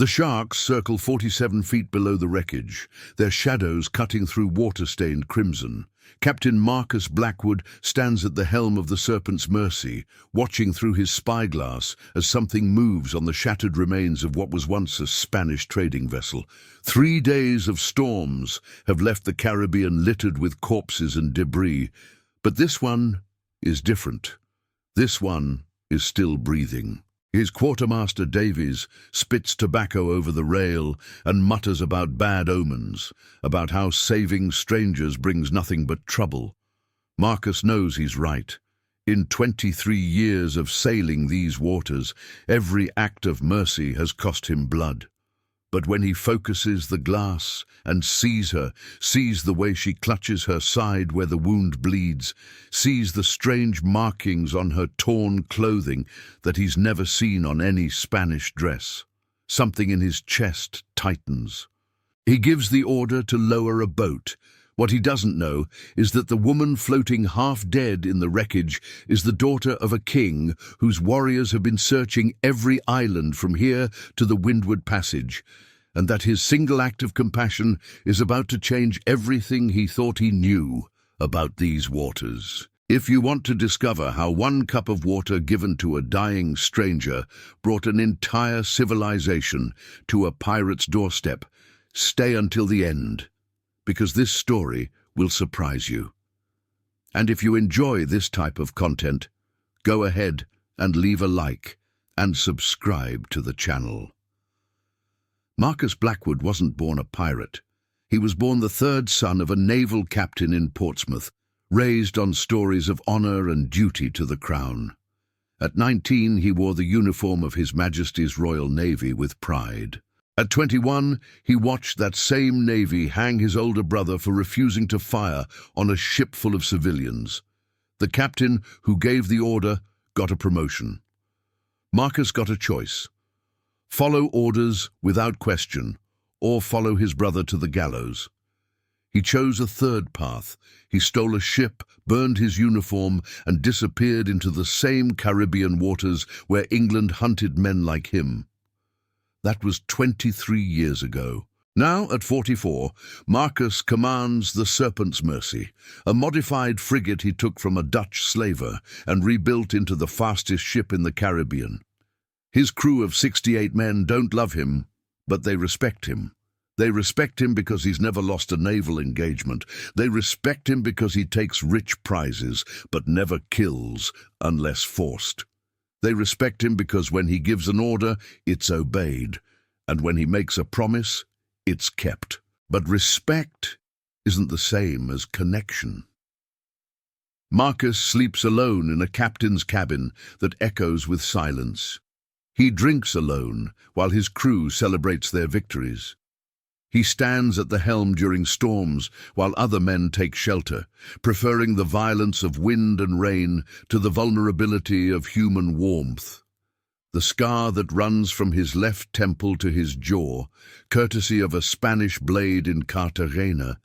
The sharks circle 47 feet below the wreckage, their shadows cutting through water-stained crimson. Captain Marcus Blackwood stands at the helm of the Serpent's Mercy, watching through his spyglass as something moves on the shattered remains of what was once a Spanish trading vessel. 3 days of storms have left the Caribbean littered with corpses and debris, but this one is different. This one is still breathing. His quartermaster Davies spits tobacco over the rail and mutters about bad omens, about how saving strangers brings nothing but trouble. Marcus knows he's right. In 23 years of sailing these waters, every act of mercy has cost him blood. But when he focuses the glass and sees her, sees the way she clutches her side where the wound bleeds, sees the strange markings on her torn clothing that he's never seen on any Spanish dress, something in his chest tightens. He gives the order to lower a boat. What he doesn't know is that the woman floating half dead in the wreckage is the daughter of a king whose warriors have been searching every island from here to the Windward Passage, and that his single act of compassion is about to change everything he thought he knew about these waters. If you want to discover how 1 cup of water given to a dying stranger brought an entire civilization to a pirate's doorstep, stay until the end, because this story will surprise you. And if you enjoy this type of content, go ahead and leave a like and subscribe to the channel. Marcus Blackwood wasn't born a pirate. He was born the 3rd son of a naval captain in Portsmouth, raised on stories of honor and duty to the crown. At 19, he wore the uniform of His Majesty's Royal Navy with pride. At 21, he watched that same Navy hang his older brother for refusing to fire on a ship full of civilians. The captain who gave the order got a promotion. Marcus got a choice: follow orders without question, or follow his brother to the gallows. He chose a third path. He stole a ship, burned his uniform, and disappeared into the same Caribbean waters where England hunted men like him. That was 23 years ago. Now, at 44, Marcus commands the Serpent's Mercy, a modified frigate he took from a Dutch slaver and rebuilt into the fastest ship in the Caribbean. His crew of 68 men don't love him, but they respect him. They respect him because he's never lost a naval engagement. They respect him because he takes rich prizes, but never kills unless forced. They respect him because when he gives an order, it's obeyed, and when he makes a promise, it's kept. But respect isn't the same as connection. Marcus sleeps alone in a captain's cabin that echoes with silence. He drinks alone while his crew celebrates their victories. He stands at the helm during storms while other men take shelter, preferring the violence of wind and rain to the vulnerability of human warmth. The scar that runs from his left temple to his jaw, courtesy of a Spanish blade in Cartagena,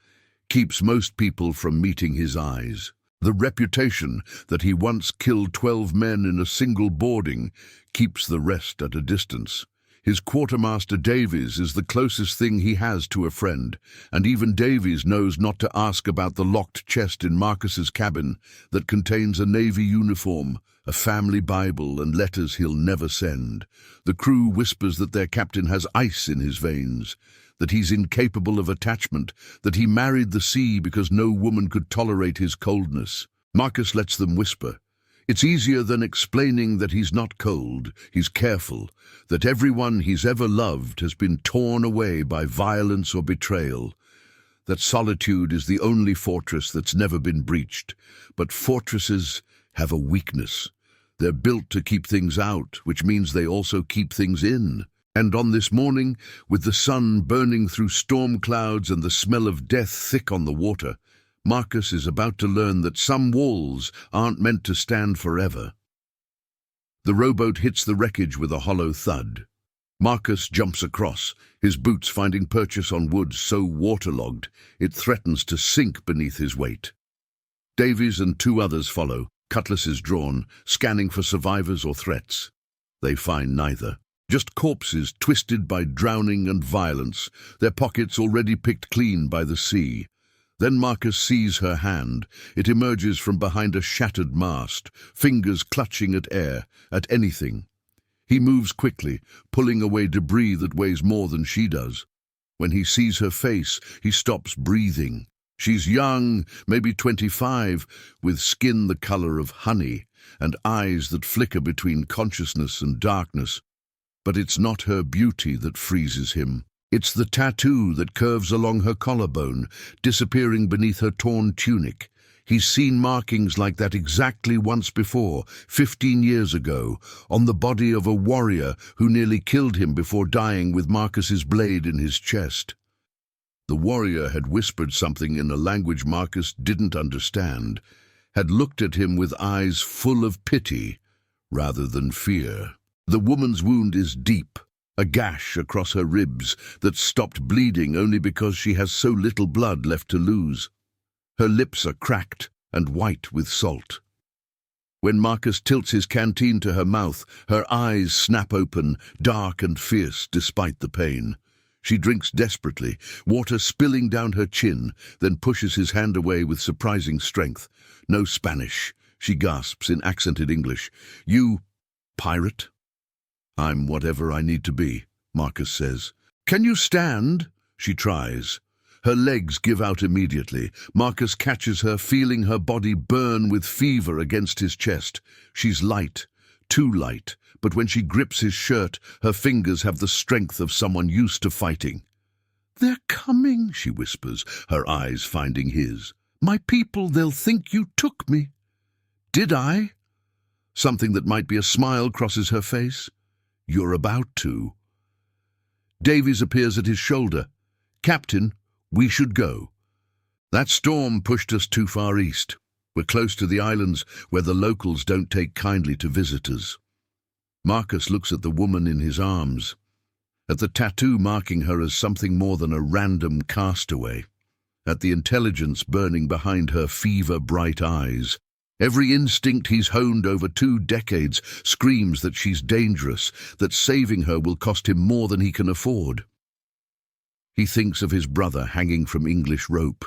keeps most people from meeting his eyes. The reputation that he once killed 12 men in a single boarding keeps the rest at a distance. His quartermaster Davies is the closest thing he has to a friend, and even Davies knows not to ask about the locked chest in Marcus's cabin that contains a Navy uniform, a family Bible, and letters he'll never send. The crew whispers that their captain has ice in his veins, that he's incapable of attachment, that he married the sea because no woman could tolerate his coldness. Marcus lets them whisper. It's easier than explaining that he's not cold, he's careful, that everyone he's ever loved has been torn away by violence or betrayal, that solitude is the only fortress that's never been breached. But fortresses have a weakness. They're built to keep things out, which means they also keep things in. And on this morning, with the sun burning through storm clouds and the smell of death thick on the water, Marcus is about to learn that some walls aren't meant to stand forever. The rowboat hits the wreckage with a hollow thud. Marcus jumps across, his boots finding purchase on wood so waterlogged it threatens to sink beneath his weight. Davies and 2 others follow, cutlasses drawn, scanning for survivors or threats. They find neither. Just corpses twisted by drowning and violence, their pockets already picked clean by the sea. Then Marcus sees her hand. It emerges from behind a shattered mast, fingers clutching at air, at anything. He moves quickly, pulling away debris that weighs more than she does. When he sees her face, he stops breathing. She's young, maybe 25, with skin the color of honey and eyes that flicker between consciousness and darkness. But it's not her beauty that freezes him. It's the tattoo that curves along her collarbone, disappearing beneath her torn tunic. He's seen markings like that exactly once before, 15 years ago, on the body of a warrior who nearly killed him before dying with Marcus's blade in his chest. The warrior had whispered something in a language Marcus didn't understand, had looked at him with eyes full of pity rather than fear. The woman's wound is deep, a gash across her ribs that stopped bleeding only because she has so little blood left to lose. Her lips are cracked and white with salt. When Marcus tilts his canteen to her mouth, her eyes snap open, dark and fierce despite the pain. She drinks desperately, water spilling down her chin, then pushes his hand away with surprising strength. "No Spanish," she gasps in accented English. "You pirate?" "I'm whatever I need to be," Marcus says. "Can you stand?" She tries. Her legs give out immediately. Marcus catches her, feeling her body burn with fever against his chest. She's light, too light, but when she grips his shirt, her fingers have the strength of someone used to fighting. "They're coming," she whispers, her eyes finding his. "My people, they'll think you took me." "Did I?" Something that might be a smile crosses her face. "You're about to." Davies appears at his shoulder. "Captain, we should go. That storm pushed us too far east. We're close to the islands where the locals don't take kindly to visitors." Marcus looks at the woman in his arms, at the tattoo marking her as something more than a random castaway, at the intelligence burning behind her fever-bright eyes. Every instinct he's honed over 2 decades screams that she's dangerous, that saving her will cost him more than he can afford. He thinks of his brother hanging from English rope.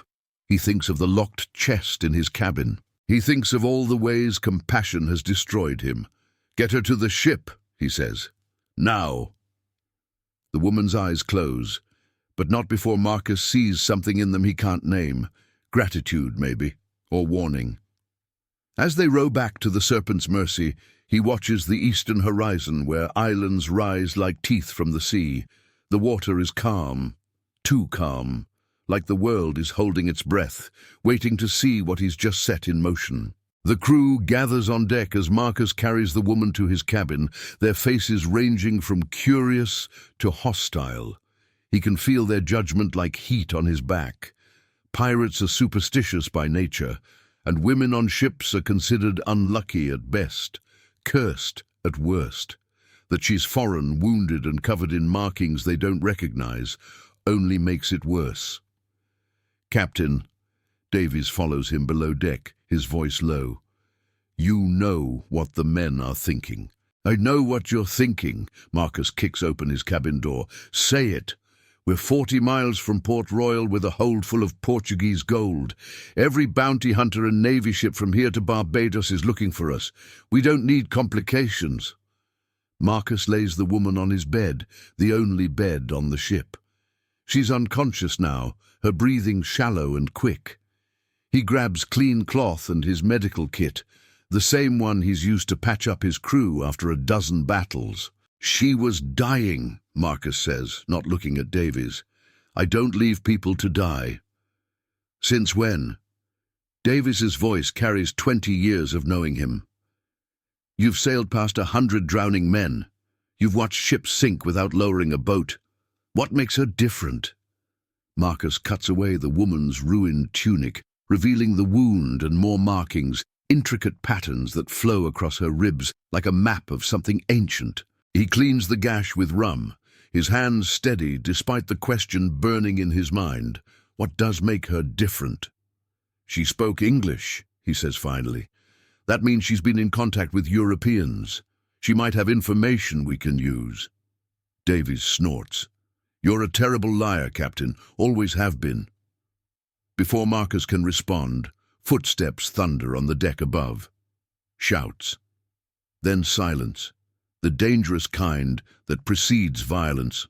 He thinks of the locked chest in his cabin. He thinks of all the ways compassion has destroyed him. "Get her to the ship," he says. "Now." The woman's eyes close, but not before Marcus sees something in them he can't name. Gratitude, maybe, or warning. As they row back to the Serpent's Mercy, he watches the eastern horizon where islands rise like teeth from the sea. The water is calm. Too calm, like the world is holding its breath, waiting to see what he's just set in motion. The crew gathers on deck as Marcus carries the woman to his cabin, their faces ranging from curious to hostile. He can feel their judgment like heat on his back. Pirates are superstitious by nature, and women on ships are considered unlucky at best, cursed at worst. That she's foreign, wounded and covered in markings they don't recognize only makes it worse. "Captain," Davies follows him below deck, his voice low. "You know what the men are thinking." "I know what you're thinking." Marcus kicks open his cabin door. "Say it. We're 40 miles from Port Royal with a hold full of Portuguese gold. Every bounty hunter and navy ship from here to Barbados is looking for us. We don't need complications." Marcus lays the woman on his bed, the only bed on the ship. She's unconscious now, her breathing shallow and quick. He grabs clean cloth and his medical kit, the same one he's used to patch up his crew after a dozen battles. "She was dying," Marcus says, not looking at Davies. "I don't leave people to die." "Since when?" Davies's voice carries 20 years of knowing him. "You've sailed past 100 drowning men. You've watched ships sink without lowering a boat. What makes her different?" Marcus cuts away the woman's ruined tunic, revealing the wound and more markings, intricate patterns that flow across her ribs like a map of something ancient. He cleans the gash with rum, his hands steady despite the question burning in his mind. What does make her different? "She spoke English," he says finally. "That means she's been in contact with Europeans. She might have information we can use." Davies snorts. "You're a terrible liar, Captain. Always have been." Before Marcus can respond, footsteps thunder on the deck above. Shouts. Then silence, the dangerous kind that precedes violence.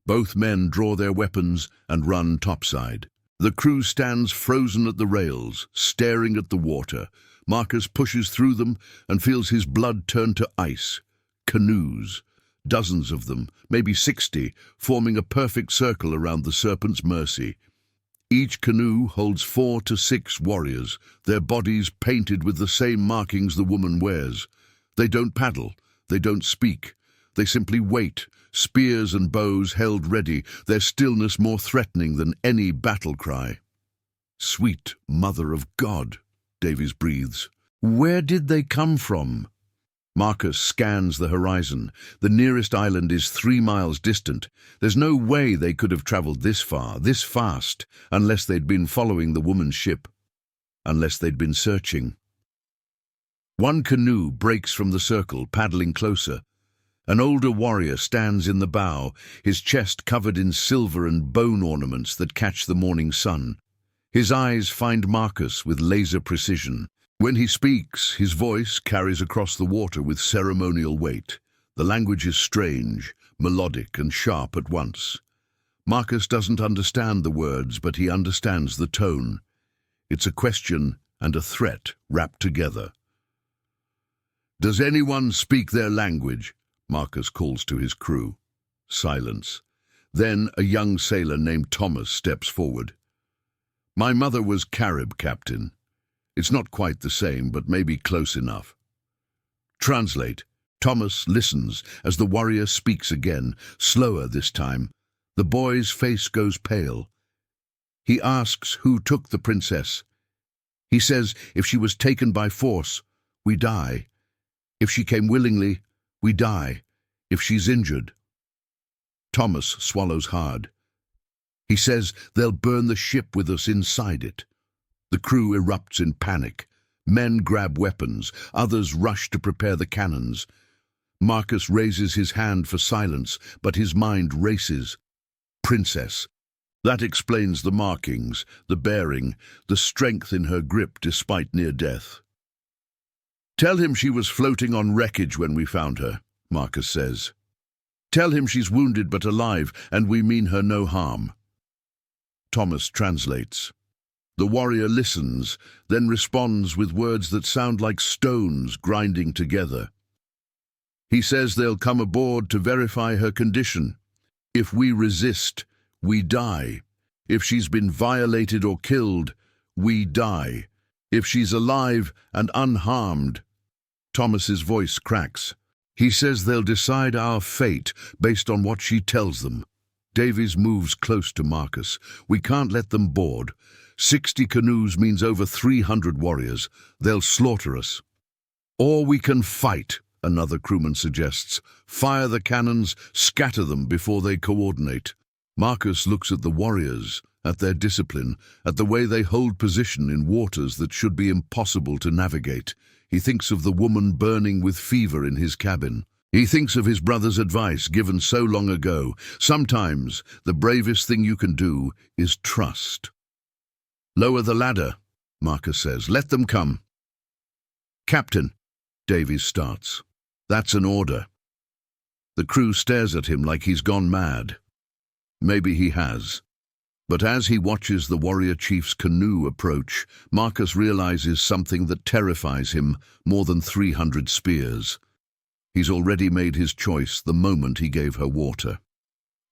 Both men draw their weapons and run topside. The crew stands frozen at the rails, staring at the water. Marcus pushes through them and feels his blood turn to ice. Canoes, dozens of them, maybe 60, forming a perfect circle around the Serpent's mercy. Each canoe holds 4 to 6 warriors, their bodies painted with the same markings the woman wears. They don't paddle, they don't speak. They simply wait, spears and bows held ready, their stillness more threatening than any battle cry. "Sweet Mother of God," Davies breathes. "Where did they come from?" Marcus scans the horizon. The nearest island is 3 miles distant. There's no way they could have traveled this far, this fast, unless they'd been following the woman's ship. Unless they'd been searching. One canoe breaks from the circle, paddling closer. An older warrior stands in the bow, his chest covered in silver and bone ornaments that catch the morning sun. His eyes find Marcus with laser precision. When he speaks, his voice carries across the water with ceremonial weight. The language is strange, melodic and sharp at once. Marcus doesn't understand the words, but he understands the tone. It's a question and a threat wrapped together. "Does anyone speak their language?" Marcus calls to his crew. Silence. Then a young sailor named Thomas steps forward. "My mother was Carib, Captain. It's not quite the same, but maybe close enough." Translate. Thomas listens as the warrior speaks again, slower this time. The boy's face goes pale. He asks who took the princess. He says if she was taken by force, we die. If she came willingly, we die. If she's injured. Thomas swallows hard. He says they'll burn the ship with us inside it. The crew erupts in panic. Men grab weapons, others rush to prepare the cannons. Marcus raises his hand for silence, but his mind races. Princess. That explains the markings, the bearing, the strength in her grip despite near death. "Tell him she was floating on wreckage when we found her," Marcus says. "Tell him she's wounded but alive, and we mean her no harm." Thomas translates. The warrior listens, then responds with words that sound like stones grinding together. He says they'll come aboard to verify her condition. If we resist, we die. If she's been violated or killed, we die. If she's alive and unharmed. Thomas's voice cracks. He says they'll decide our fate based on what she tells them. Davies moves close to Marcus. "We can't let them board. 60 canoes means over 300 warriors. They'll slaughter us." "Or we can fight," another crewman suggests. "Fire the cannons, scatter them before they coordinate." Marcus looks at the warriors, at their discipline, at the way they hold position in waters that should be impossible to navigate. He thinks of the woman burning with fever in his cabin. He thinks of his brother's advice given so long ago. Sometimes the bravest thing you can do is trust. "Lower the ladder," Marcus says. "Let them come." "Captain," Davies starts. "That's an order." The crew stares at him like he's gone mad. Maybe he has. But as he watches the warrior chief's canoe approach, Marcus realizes something that terrifies him more than 300 spears. He's already made his choice the moment he gave her water.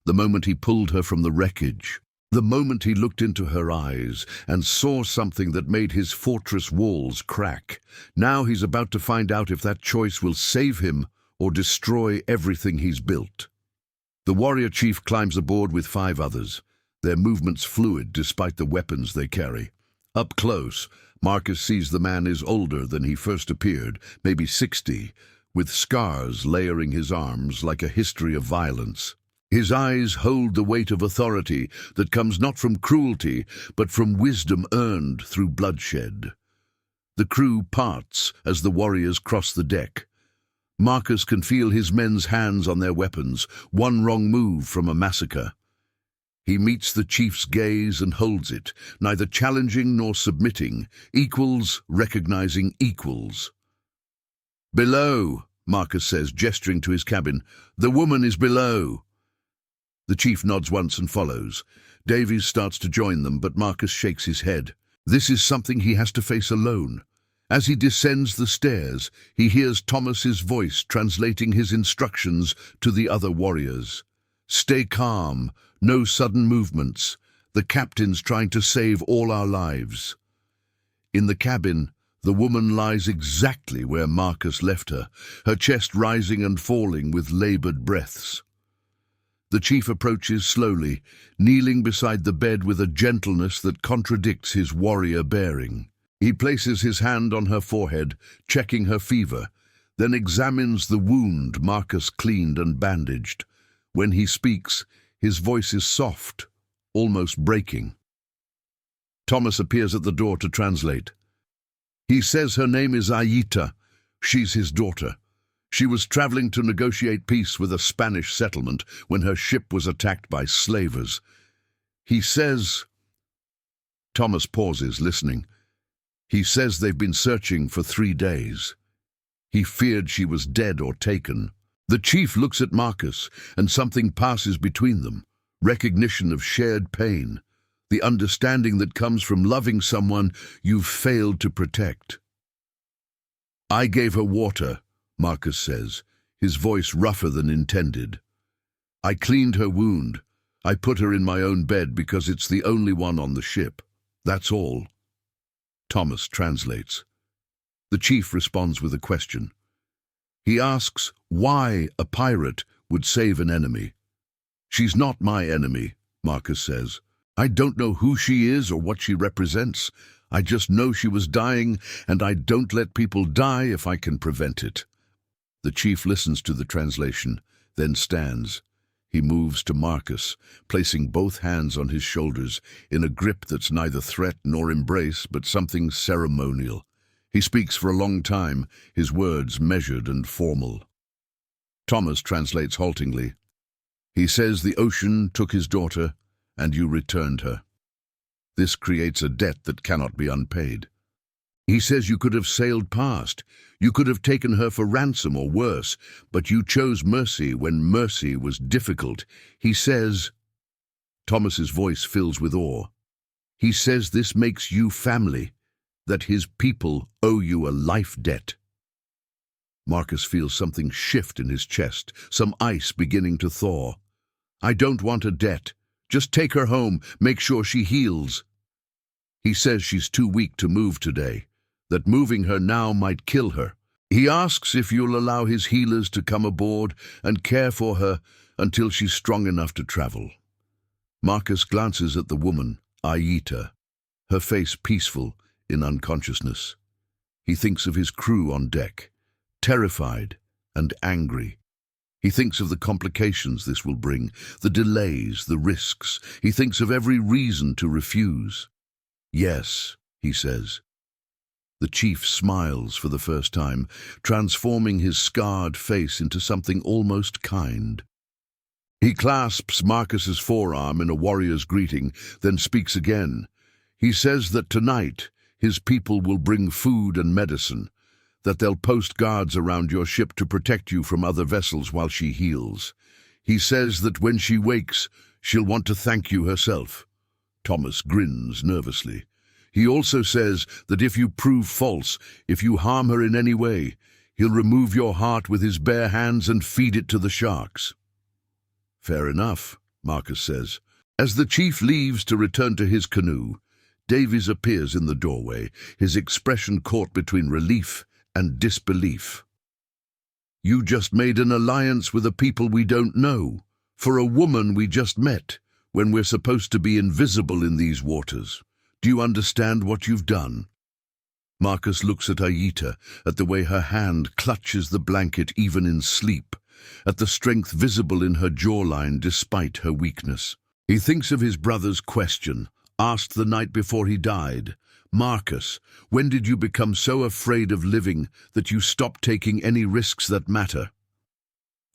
The moment he pulled her from the wreckage. The moment he looked into her eyes and saw something that made his fortress walls crack. Now he's about to find out if that choice will save him or destroy everything he's built. The warrior chief climbs aboard with 5 others, their movements fluid despite the weapons they carry. Up close, Marcus sees the man is older than he first appeared, maybe 60, with scars layering his arms like a history of violence. His eyes hold the weight of authority that comes not from cruelty, but from wisdom earned through bloodshed. The crew parts as the warriors cross the deck. Marcus can feel his men's hands on their weapons, one wrong move from a massacre. He meets the chief's gaze and holds it, neither challenging nor submitting, equals recognizing equals. "Below," Marcus says, gesturing to his cabin. "The woman is below." The chief nods once and follows. Davies starts to join them, but Marcus shakes his head. This is something he has to face alone. As he descends the stairs, he hears Thomas's voice translating his instructions to the other warriors. "Stay calm, no sudden movements. The captain's trying to save all our lives." In the cabin, the woman lies exactly where Marcus left her chest rising and falling with labored breaths. The chief approaches slowly, kneeling beside the bed with a gentleness that contradicts his warrior bearing. He places his hand on her forehead, checking her fever, then examines the wound Marcus cleaned and bandaged. When he speaks, his voice is soft, almost breaking. Thomas appears at the door to translate. He says her name is Ayita. She's his daughter. She was traveling to negotiate peace with a Spanish settlement when her ship was attacked by slavers. He says... Thomas pauses, listening. He says they've been searching for 3 days. He feared she was dead or taken. The chief looks at Marcus, and something passes between them. Recognition of shared pain. The understanding that comes from loving someone you've failed to protect. "I gave her water," Marcus says, his voice rougher than intended. "I cleaned her wound. I put her in my own bed because it's the only one on the ship. That's all." Thomas translates. The chief responds with a question. He asks why a pirate would save an enemy. "She's not my enemy," Marcus says. "I don't know who she is or what she represents. I just know she was dying, and I don't let people die if I can prevent it." The chief listens to the translation, then stands. He moves to Marcus, placing both hands on his shoulders in a grip that's neither threat nor embrace, but something ceremonial. He speaks for a long time, his words measured and formal. Thomas translates haltingly. He says the ocean took his daughter, and you returned her. This creates a debt that cannot be unpaid. He says you could have sailed past. You could have taken her for ransom or worse, but you chose mercy when mercy was difficult. He says... Thomas's voice fills with awe. He says this makes you family, that his people owe you a life debt. Marcus feels something shift in his chest, some ice beginning to thaw. "I don't want a debt. Just take her home, make sure she heals." He says she's too weak to move today, that moving her now might kill her. He asks if you'll allow his healers to come aboard and care for her until she's strong enough to travel. Marcus glances at the woman, Ayita, her face peaceful in unconsciousness. He thinks of his crew on deck, terrified and angry. He thinks of the complications this will bring, the delays, the risks. He thinks of every reason to refuse. "Yes," he says. The chief smiles for the first time, transforming his scarred face into something almost kind. He clasps Marcus's forearm in a warrior's greeting, then speaks again. He says that tonight his people will bring food and medicine, that they'll post guards around your ship to protect you from other vessels while she heals. He says that when she wakes, she'll want to thank you herself. Thomas grins nervously. He also says that if you prove false, if you harm her in any way, he'll remove your heart with his bare hands and feed it to the sharks. "Fair enough," Marcus says. As the chief leaves to return to his canoe, Davies appears in the doorway, his expression caught between relief and disbelief. "You just made an alliance with a people we don't know, for a woman we just met, when we're supposed to be invisible in these waters. Do you understand what you've done?" Marcus looks at Ayita, at the way her hand clutches the blanket even in sleep, at the strength visible in her jawline despite her weakness. He thinks of his brother's question, asked the night before he died. Marcus, when did you become so afraid of living that you stopped taking any risks that matter?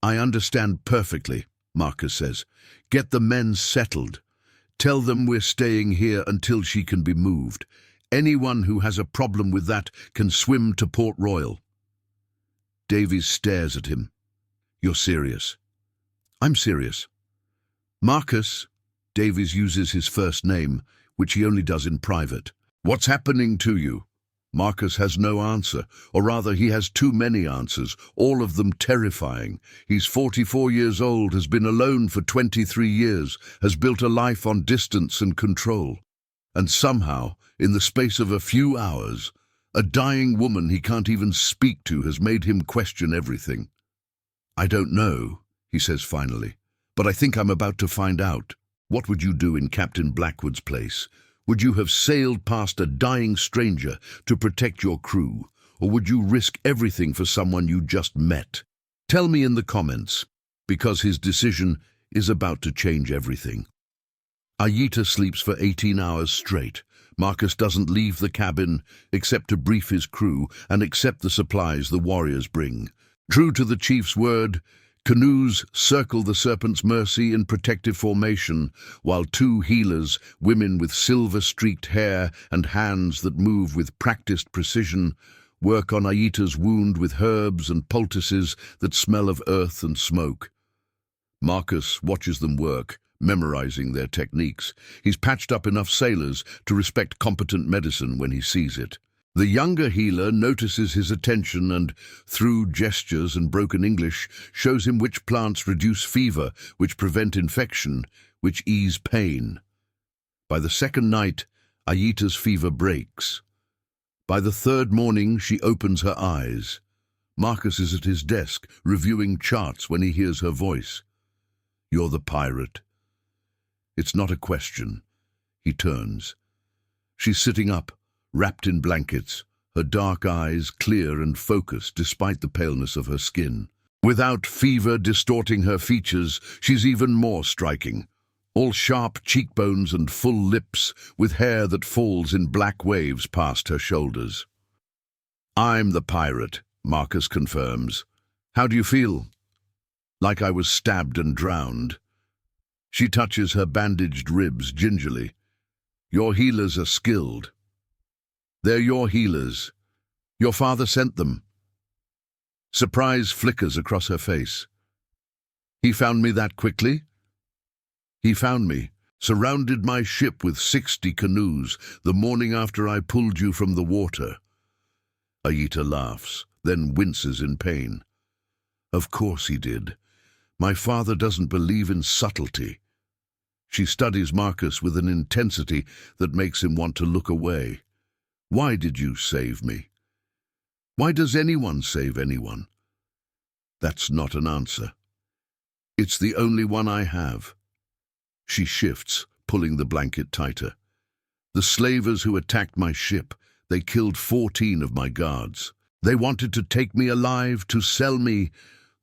I understand perfectly, Marcus says. Get the men settled. Tell them we're staying here until she can be moved. Anyone who has a problem with that can swim to Port Royal. Davies stares at him. You're serious? I'm serious. Marcus, Davies uses his first name, which he only does in private. What's happening to you? Marcus has no answer, or rather he has too many answers, all of them terrifying. He's 44 years old, has been alone for 23 years, has built a life on distance and control. And somehow, in the space of a few hours, a dying woman he can't even speak to has made him question everything. I don't know, he says finally, but I think I'm about to find out. What would you do in Captain Blackwood's place? Would you have sailed past a dying stranger to protect your crew, or would you risk everything for someone you just met? Tell me in the comments, because his decision is about to change everything. Ayita sleeps for 18 hours straight. Marcus doesn't leave the cabin except to brief his crew and accept the supplies the warriors bring. True to the chief's word, Canoes circle the Serpent's Mercy in protective formation, while two healers, women with silver-streaked hair and hands that move with practiced precision, work on Ayita's wound with herbs and poultices that smell of earth and smoke. Marcus watches them work, memorizing their techniques. He's patched up enough sailors to respect competent medicine when he sees it. The younger healer notices his attention and, through gestures and broken English, shows him which plants reduce fever, which prevent infection, which ease pain. By the second night, Ayita's fever breaks. By the third morning, she opens her eyes. Marcus is at his desk, reviewing charts when he hears her voice. You're the pirate. It's not a question. He turns. She's sitting up, wrapped in blankets, her dark eyes clear and focused despite the paleness of her skin. Without fever distorting her features, she's even more striking. All sharp cheekbones and full lips, with hair that falls in black waves past her shoulders. I'm the pirate, Marcus confirms. How do you feel? Like I was stabbed and drowned. She touches her bandaged ribs gingerly. Your healers are skilled. They're your healers. Your father sent them. Surprise flickers across her face. He found me that quickly? He found me, surrounded my ship with 60 canoes the morning after I pulled you from the water. Ayita laughs, then winces in pain. Of course he did. My father doesn't believe in subtlety. She studies Marcus with an intensity that makes him want to look away. Why did you save me? Why does anyone save anyone? That's not an answer. It's the only one I have. She shifts, pulling the blanket tighter. The slavers who attacked my ship, they killed 14 of my guards. They wanted to take me alive, to sell me.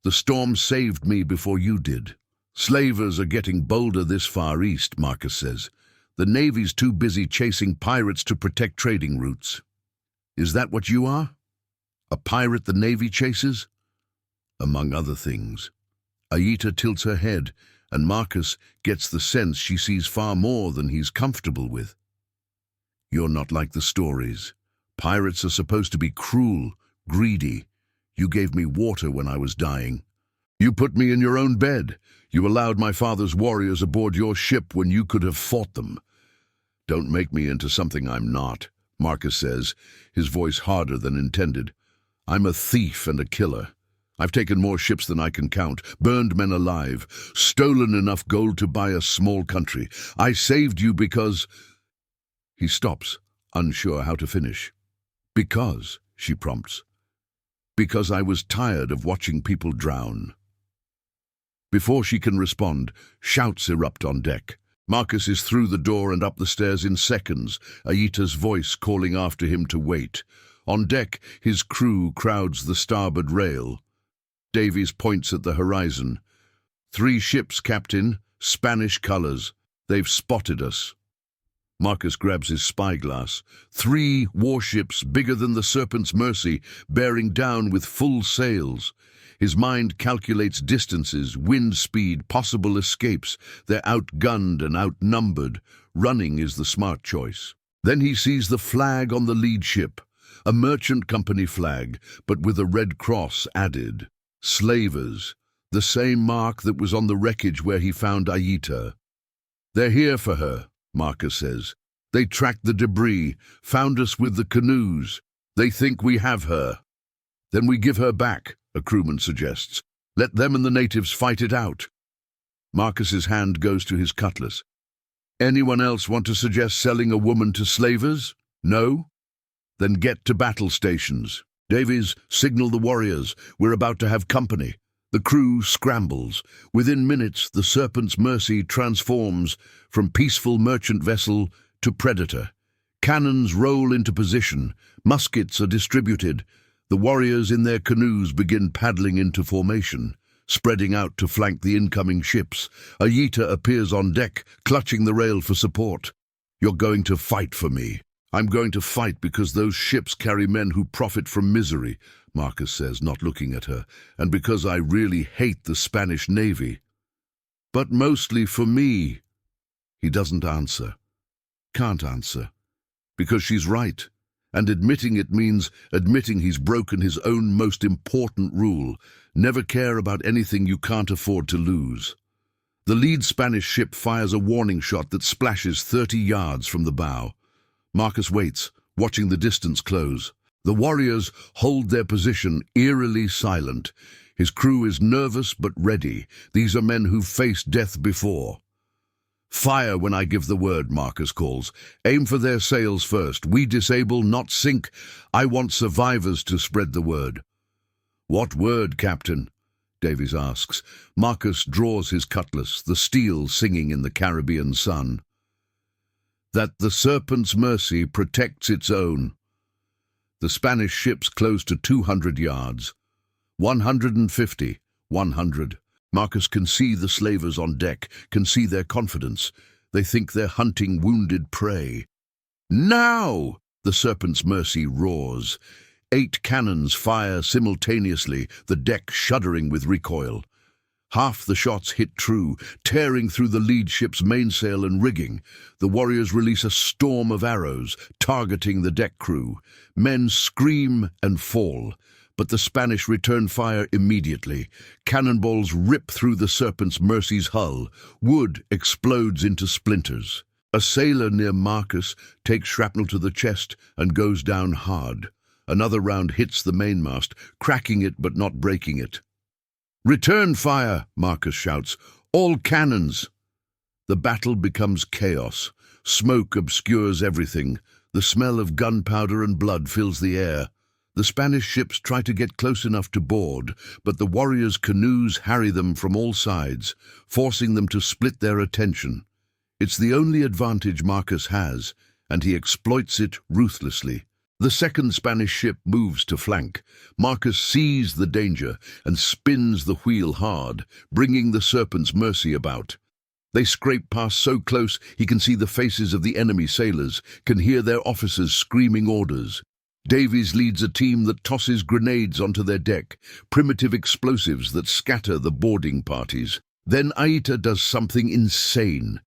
The storm saved me before you did. Slavers are getting bolder this far east, Marcus says. The Navy's too busy chasing pirates to protect trading routes. Is that what you are? A pirate the Navy chases? Among other things. Ayita tilts her head, and Marcus gets the sense she sees far more than he's comfortable with. You're not like the stories. Pirates are supposed to be cruel, greedy. You gave me water when I was dying. You put me in your own bed. You allowed my father's warriors aboard your ship when you could have fought them. Don't make me into something I'm not, Marcus says, his voice harder than intended. I'm a thief and a killer. I've taken more ships than I can count, burned men alive, stolen enough gold to buy a small country. I saved you because... He stops, unsure how to finish. Because, she prompts. Because I was tired of watching people drown. Before she can respond, shouts erupt on deck. Marcus is through the door and up the stairs in seconds, Ayita's voice calling after him to wait. On deck, his crew crowds the starboard rail. Davies points at the horizon. 3 ships, Captain, Spanish colors. They've spotted us. Marcus grabs his spyglass. 3 warships bigger than the Serpent's Mercy, bearing down with full sails. His mind calculates distances, wind speed, possible escapes. They're outgunned and outnumbered. Running is the smart choice. Then he sees the flag on the lead ship. A merchant company flag, but with a red cross added. Slavers, the same mark that was on the wreckage where he found Ayita. They're here for her, Marcus says. They tracked the debris, found us with the canoes. They think we have her. Then we give her back, a crewman suggests. Let them and the natives fight it out. Marcus's hand goes to his cutlass. Anyone else want to suggest selling a woman to slavers? No? Then get to battle stations. Davies, signal the warriors. We're about to have company. The crew scrambles. Within minutes, the Serpent's Mercy transforms from peaceful merchant vessel to predator. Cannons roll into position. Muskets are distributed. The warriors in their canoes begin paddling into formation, spreading out to flank the incoming ships. Ayita appears on deck, clutching the rail for support. You're going to fight for me. I'm going to fight because those ships carry men who profit from misery, Marcus says, not looking at her, and because I really hate the Spanish Navy. But mostly for me. He doesn't answer. Can't answer. Because she's right. And admitting it means admitting he's broken his own most important rule. Never care about anything you can't afford to lose. The lead Spanish ship fires a warning shot that splashes 30 yards from the bow. Marcus waits, watching the distance close. The warriors hold their position, eerily silent. His crew is nervous but ready. These are men who've faced death before. Fire when I give the word, Marcus calls. Aim for their sails first. We disable, not sink. I want survivors to spread the word. What word, Captain? Davies asks. Marcus draws his cutlass, the steel singing in the Caribbean sun. That the Serpent's Mercy protects its own. The Spanish ships close to 200 yards. 150, 100. Marcus can see the slavers on deck, can see their confidence. They think they're hunting wounded prey. Now! The Serpent's Mercy roars. 8 cannons fire simultaneously, the deck shuddering with recoil. Half the shots hit true, tearing through the lead ship's mainsail and rigging. The warriors release a storm of arrows, targeting the deck crew. Men scream and fall, but the Spanish return fire immediately. Cannonballs rip through the Serpent's Mercy's hull. Wood explodes into splinters. A sailor near Marcus takes shrapnel to the chest and goes down hard. Another round hits the mainmast, cracking it but not breaking it. "Return fire!" Marcus shouts. "All cannons!" The battle becomes chaos. Smoke obscures everything. The smell of gunpowder and blood fills the air. The Spanish ships try to get close enough to board, but the warriors' canoes harry them from all sides, forcing them to split their attention. It's the only advantage Marcus has, and he exploits it ruthlessly. The second Spanish ship moves to flank. Marcus sees the danger and spins the wheel hard, bringing the Serpent's Mercy about. They scrape past so close he can see the faces of the enemy sailors, can hear their officers screaming orders. Davies leads a team that tosses grenades onto their deck, primitive explosives that scatter the boarding parties. Then Ayita does something insane.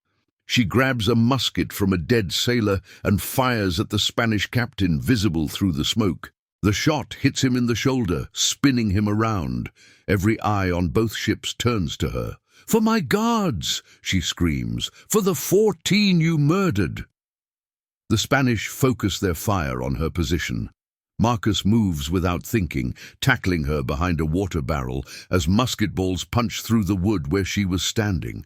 She grabs a musket from a dead sailor and fires at the Spanish captain, visible through the smoke. The shot hits him in the shoulder, spinning him around. Every eye on both ships turns to her. "For my guards!" she screams. "For the 14 you murdered!" The Spanish focus their fire on her position. Marcus moves without thinking, tackling her behind a water barrel as musket balls punch through the wood where she was standing.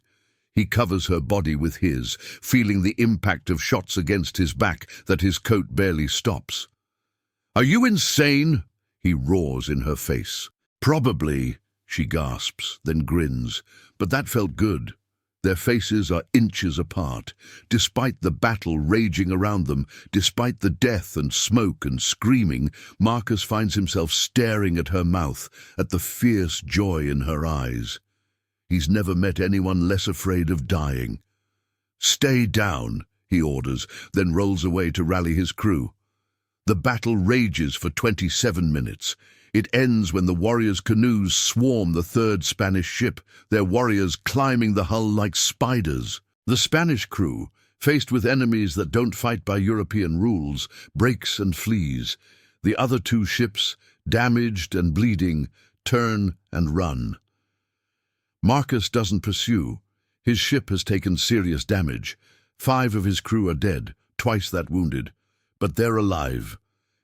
He covers her body with his, feeling the impact of shots against his back that his coat barely stops. "Are you insane?" he roars in her face. "Probably," she gasps, then grins. But that felt good. Their faces are inches apart. Despite the battle raging around them, despite the death and smoke and screaming, Marcus finds himself staring at her mouth, at the fierce joy in her eyes. He's never met anyone less afraid of dying. "Stay down," he orders, then rolls away to rally his crew. The battle rages for 27 minutes. It ends when the warriors' canoes swarm the third Spanish ship, their warriors climbing the hull like spiders. The Spanish crew, faced with enemies that don't fight by European rules, breaks and flees. The other two ships, damaged and bleeding, turn and run. Marcus doesn't pursue. His ship has taken serious damage. 5 of his crew are dead, twice that wounded. But they're alive.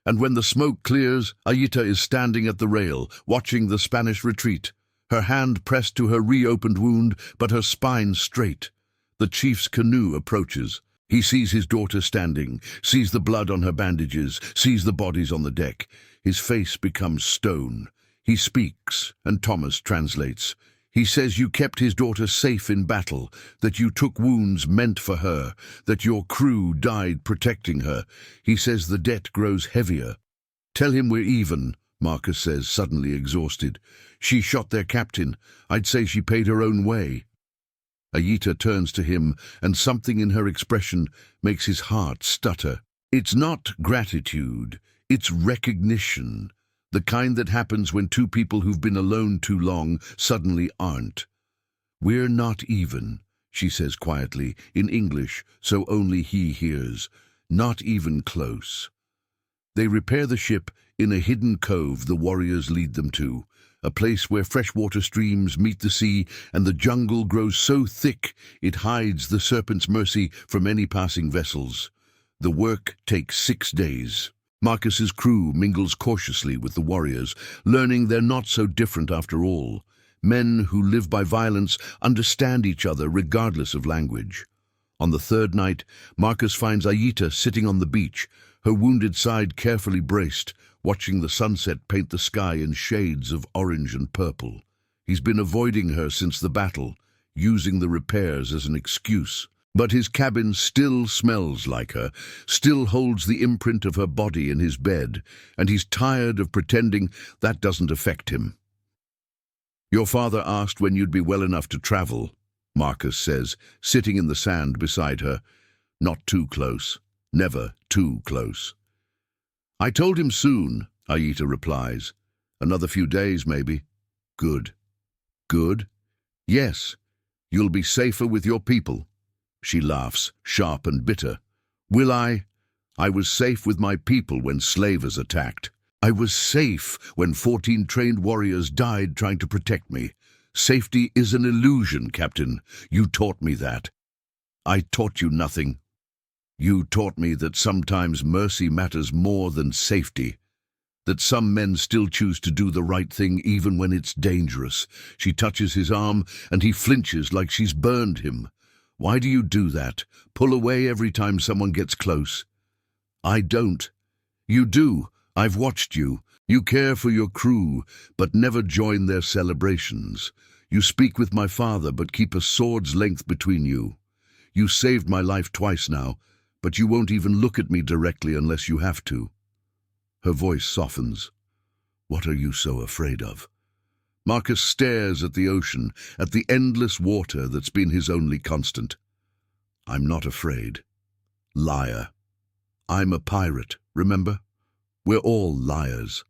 And when the smoke clears, Ayita is standing at the rail, watching the Spanish retreat. Her hand pressed to her reopened wound, but her spine straight. The chief's canoe approaches. He sees his daughter standing, sees the blood on her bandages, sees the bodies on the deck. His face becomes stone. He speaks, and Thomas translates. He says you kept his daughter safe in battle, that you took wounds meant for her, that your crew died protecting her. He says the debt grows heavier. Tell him we're even, Marcus says, suddenly exhausted. She shot their captain. I'd say she paid her own way. Ayita turns to him, and something in her expression makes his heart stutter. It's not gratitude, it's recognition. The kind that happens when two people who've been alone too long suddenly aren't. We're not even, she says quietly, in English, so only he hears. Not even close. They repair the ship in a hidden cove the warriors lead them to, a place where freshwater streams meet the sea and the jungle grows so thick it hides the Serpent's mercy from any passing vessels. The work takes 6 days. Marcus's crew mingles cautiously with the warriors, learning they're not so different after all. Men who live by violence understand each other regardless of language. On the 3rd night, Marcus finds Ayita sitting on the beach, her wounded side carefully braced, watching the sunset paint the sky in shades of orange and purple. He's been avoiding her since the battle, using the repairs as an excuse. But his cabin still smells like her, still holds the imprint of her body in his bed, and he's tired of pretending that doesn't affect him. Your father asked when you'd be well enough to travel, Marcus says, sitting in the sand beside her. Not too close. Never too close. I told him soon, Ayita replies. Another few days, maybe. Good. Good? Yes. You'll be safer with your people. She laughs, sharp and bitter. Will I? I was safe with my people when slavers attacked. I was safe when 14 trained warriors died trying to protect me. Safety is an illusion, Captain. You taught me that. I taught you nothing. You taught me that sometimes mercy matters more than safety. That some men still choose to do the right thing even when it's dangerous. She touches his arm and he flinches like she's burned him. Why do you do that? Pull away every time someone gets close. I don't. You do. I've watched you. You care for your crew, but never join their celebrations. You speak with my father, but keep a sword's length between you. You saved my life twice now, but you won't even look at me directly unless you have to. Her voice softens. What are you so afraid of? Marcus stares at the ocean, at the endless water that's been his only constant. I'm not afraid. Liar. I'm a pirate, remember? We're all liars.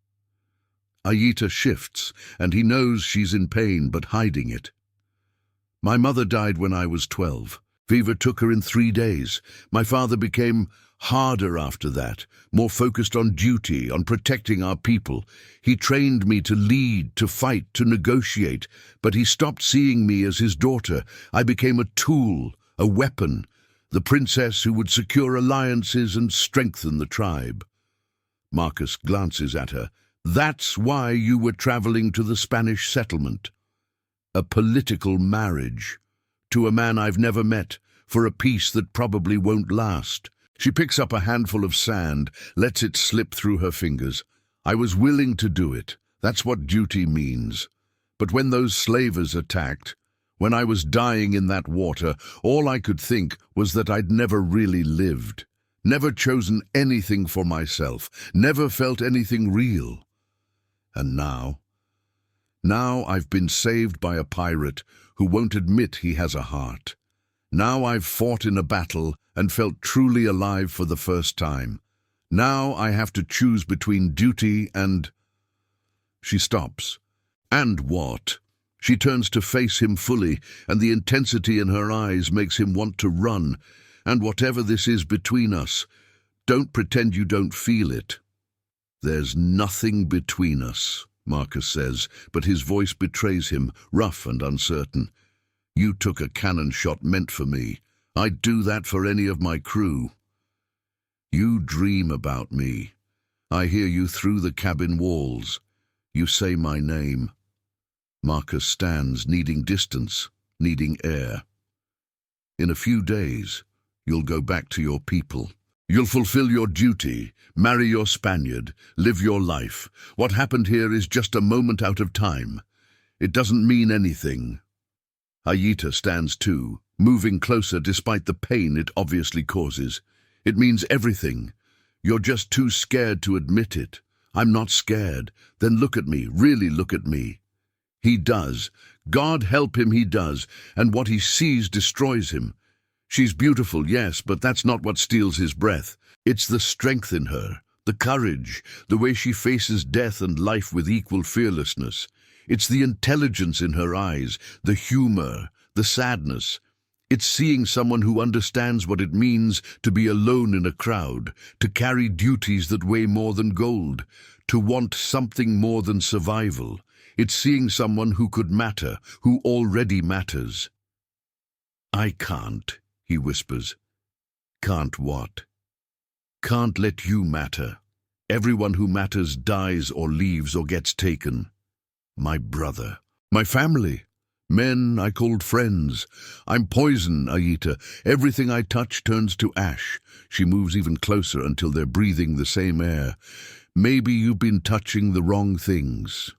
Ayita shifts, and he knows she's in pain but hiding it. My mother died when I was 12. Fever took her in 3 days. My father became harder after that, more focused on duty, on protecting our people. He trained me to lead, to fight, to negotiate, but he stopped seeing me as his daughter. I became a tool, a weapon, the princess who would secure alliances and strengthen the tribe. Marcus glances at her. That's why you were traveling to the Spanish settlement. A political marriage. To a man I've never met, for a peace that probably won't last. She picks up a handful of sand, lets it slip through her fingers. I was willing to do it. That's what duty means. But when those slavers attacked, when I was dying in that water, all I could think was that I'd never really lived. Never chosen anything for myself. Never felt anything real. And now I've been saved by a pirate who won't admit he has a heart. Now I've fought in a battle and felt truly alive for the first time. Now I have to choose between duty and—" She stops. "And what?" She turns to face him fully, and the intensity in her eyes makes him want to run. "And whatever this is between us, don't pretend you don't feel it." "There's nothing between us," Marcus says, but his voice betrays him, rough and uncertain. "You took a cannon shot meant for me. I'd do that for any of my crew. You dream about me. I hear you through the cabin walls. You say my name." Marcus stands, needing distance, needing air. "In a few days, you'll go back to your people. You'll fulfill your duty, marry your Spaniard, live your life. What happened here is just a moment out of time. It doesn't mean anything." Ayita stands too, moving closer despite the pain it obviously causes. "It means everything. You're just too scared to admit it." "I'm not scared." "Then look at me, really look at me." He does. God help him, he does, and what he sees destroys him. She's beautiful, yes, but that's not what steals his breath. It's the strength in her, the courage, the way she faces death and life with equal fearlessness. It's the intelligence in her eyes, the humor, the sadness. It's seeing someone who understands what it means to be alone in a crowd, to carry duties that weigh more than gold, to want something more than survival. It's seeing someone who could matter, who already matters. "I can't," he whispers. "Can't what?" "Can't let you matter. Everyone who matters dies or leaves or gets taken. My brother, my family, men I called friends. I'm poison, Ayita. Everything I touch turns to ash." She moves even closer until they're breathing the same air. "Maybe you've been touching the wrong things."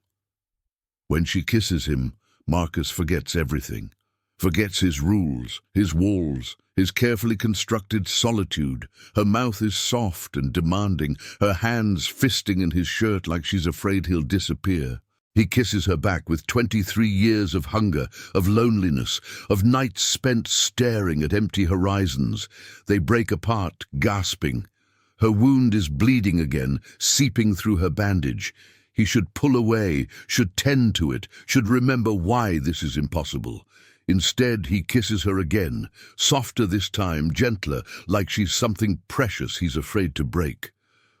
When she kisses him, Marcus forgets everything. Forgets his rules, his walls, his carefully constructed solitude. Her mouth is soft and demanding, her hands fisting in his shirt like she's afraid he'll disappear. He kisses her back with 23 years of hunger, of loneliness, of nights spent staring at empty horizons. They break apart, gasping. Her wound is bleeding again, seeping through her bandage. He should pull away, should tend to it, should remember why this is impossible. Instead, he kisses her again, softer this time, gentler, like she's something precious he's afraid to break.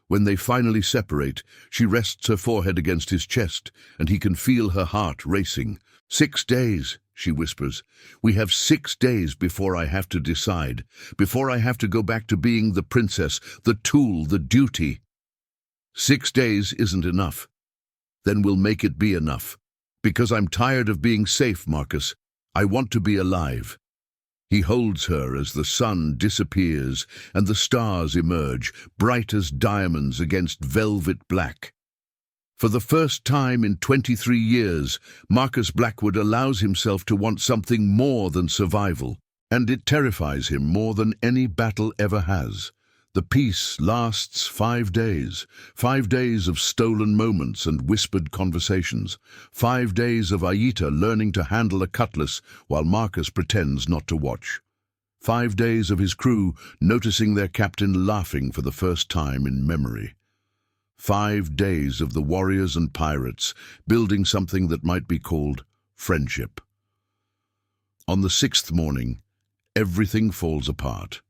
When they finally separate, she rests her forehead against his chest, and he can feel her heart racing. 6 days, she whispers. "We have 6 days before I have to decide, before I have to go back to being the princess, the tool, the duty." 6 days isn't enough. "Then we'll make it be enough. Because I'm tired of being safe, Marcus. I want to be alive." He holds her as the sun disappears and the stars emerge, bright as diamonds against velvet black. For the first time in 23 years, Marcus Blackwood allows himself to want something more than survival, and it terrifies him more than any battle ever has. The peace lasts 5 days, 5 days of stolen moments and whispered conversations, 5 days of Ayita learning to handle a cutlass while Marcus pretends not to watch. 5 days of his crew noticing their captain laughing for the first time in memory. 5 days of the warriors and pirates building something that might be called friendship. On the 6th morning, everything falls apart.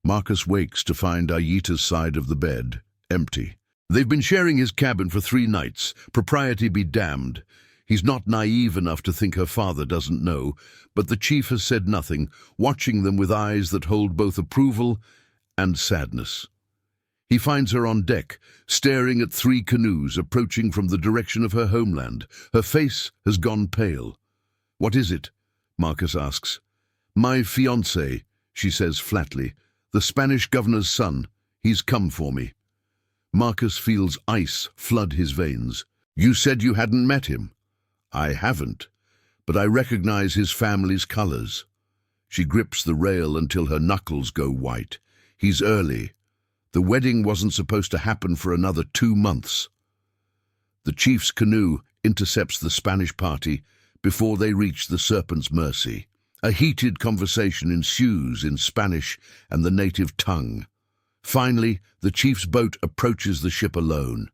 Marcus wakes to find Ayita's side of the bed empty. They've been sharing his cabin for 3 nights, propriety be damned. He's not naive enough to think her father doesn't know, but the chief has said nothing, watching them with eyes that hold both approval and sadness. He finds her on deck, staring at 3 canoes approaching from the direction of her homeland. Her face has gone pale. "What is it?" Marcus asks. "My fiancé," she says flatly. "The Spanish governor's son. He's come for me." Marcus feels ice flood his veins. "You said you hadn't met him." "I haven't, but I recognize his family's colors." She grips the rail until her knuckles go white. "He's early. The wedding wasn't supposed to happen for another 2 months." The chief's canoe intercepts the Spanish party before they reach the Serpent's Mercy. A heated conversation ensues in Spanish and the native tongue. Finally, the chief's boat approaches the ship alone.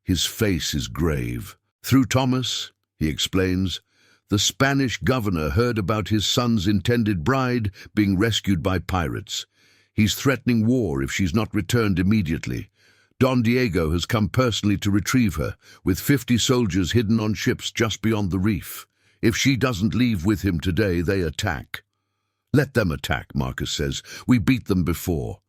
His face is grave. Through Thomas, he explains, the Spanish governor heard about his son's intended bride being rescued by pirates. He's threatening war if she's not returned immediately. Don Diego has come personally to retrieve her, with 50 soldiers hidden on ships just beyond the reef. If she doesn't leave with him today, they attack. Let them attack, Marcus says. We beat them before.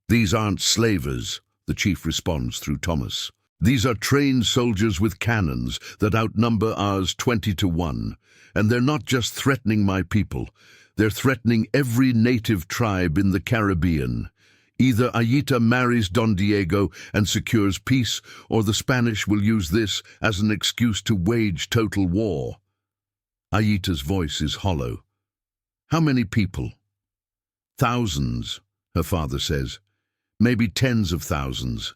These aren't slavers, the chief responds through Thomas. These are trained soldiers with cannons that outnumber ours 20 to 1. And they're not just threatening my people. They're threatening every native tribe in the Caribbean. Either Ayita marries Don Diego and secures peace, or the Spanish will use this as an excuse to wage total war. Ayita's voice is hollow. How many people? Thousands, her father says. Maybe tens of thousands.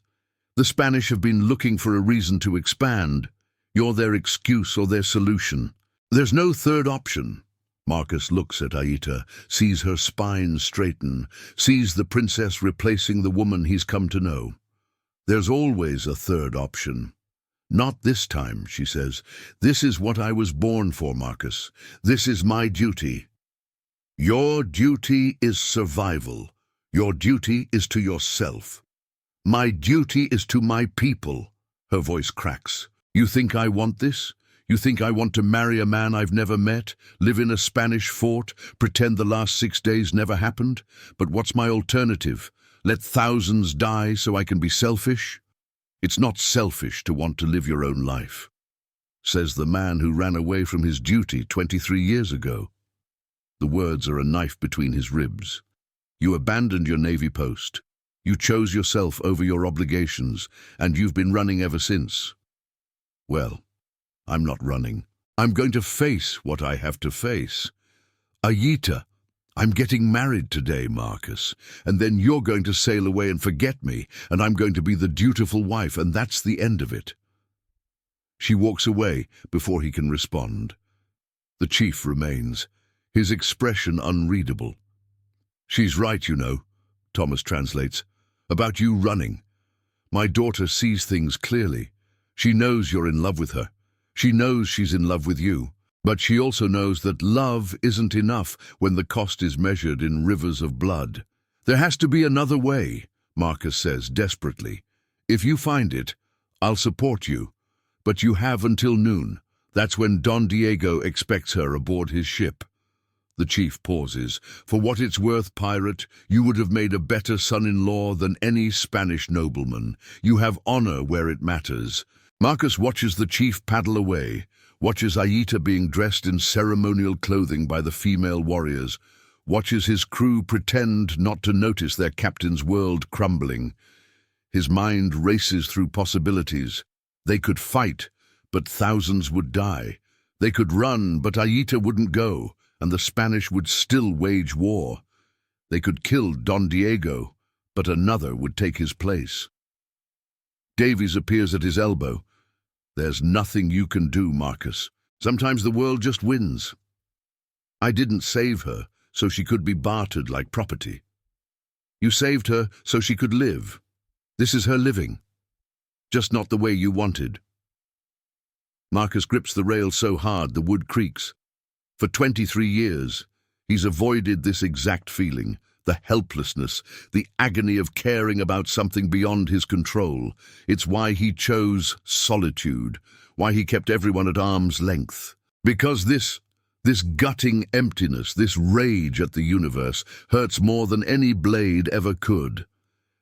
The Spanish have been looking for a reason to expand. You're their excuse or their solution. There's no third option. Marcus looks at Ayita, sees her spine straighten, sees the princess replacing the woman he's come to know. There's always a third option. Not this time, she says. This is what I was born for, Marcus. This is my duty. Your duty is survival. Your duty is to yourself. My duty is to my people. Her voice cracks. You think I want this? You think I want to marry a man I've never met, live in a Spanish fort, pretend the last 6 days never happened? But what's my alternative? Let thousands die so I can be selfish? It's not selfish to want to live your own life, says the man who ran away from his duty 23 years ago. The words are a knife between his ribs. You abandoned your Navy post. You chose yourself over your obligations, and you've been running ever since. Well, I'm not running. I'm going to face what I have to face. Ayita, I'm getting married today, Marcus, and then you're going to sail away and forget me, and I'm going to be the dutiful wife, and that's the end of it. She walks away before he can respond. The chief remains, his expression unreadable. She's right, you know, Thomas translates, about you running. My daughter sees things clearly. She knows you're in love with her. She knows she's in love with you, but she also knows that love isn't enough when the cost is measured in rivers of blood. There has to be another way, Marcus says desperately. If you find it, I'll support you. But you have until noon. That's when Don Diego expects her aboard his ship. The chief pauses. For what it's worth, pirate, you would have made a better son-in-law than any Spanish nobleman. You have honor where it matters. Marcus watches the chief paddle away, watches Ayita being dressed in ceremonial clothing by the female warriors, watches his crew pretend not to notice their captain's world crumbling. His mind races through possibilities. They could fight, but thousands would die. They could run, but Ayita wouldn't go, and the Spanish would still wage war. They could kill Don Diego, but another would take his place. Davies appears at his elbow. There's nothing you can do, Marcus. Sometimes the world just wins. I didn't save her so she could be bartered like property. You saved her so she could live. This is her living. Just not the way you wanted. Marcus grips the rail so hard the wood creaks. For 23 years, he's avoided this exact feeling, the helplessness, the agony of caring about something beyond his control. It's why he chose solitude, why he kept everyone at arm's length. Because this gutting emptiness, this rage at the universe, hurts more than any blade ever could.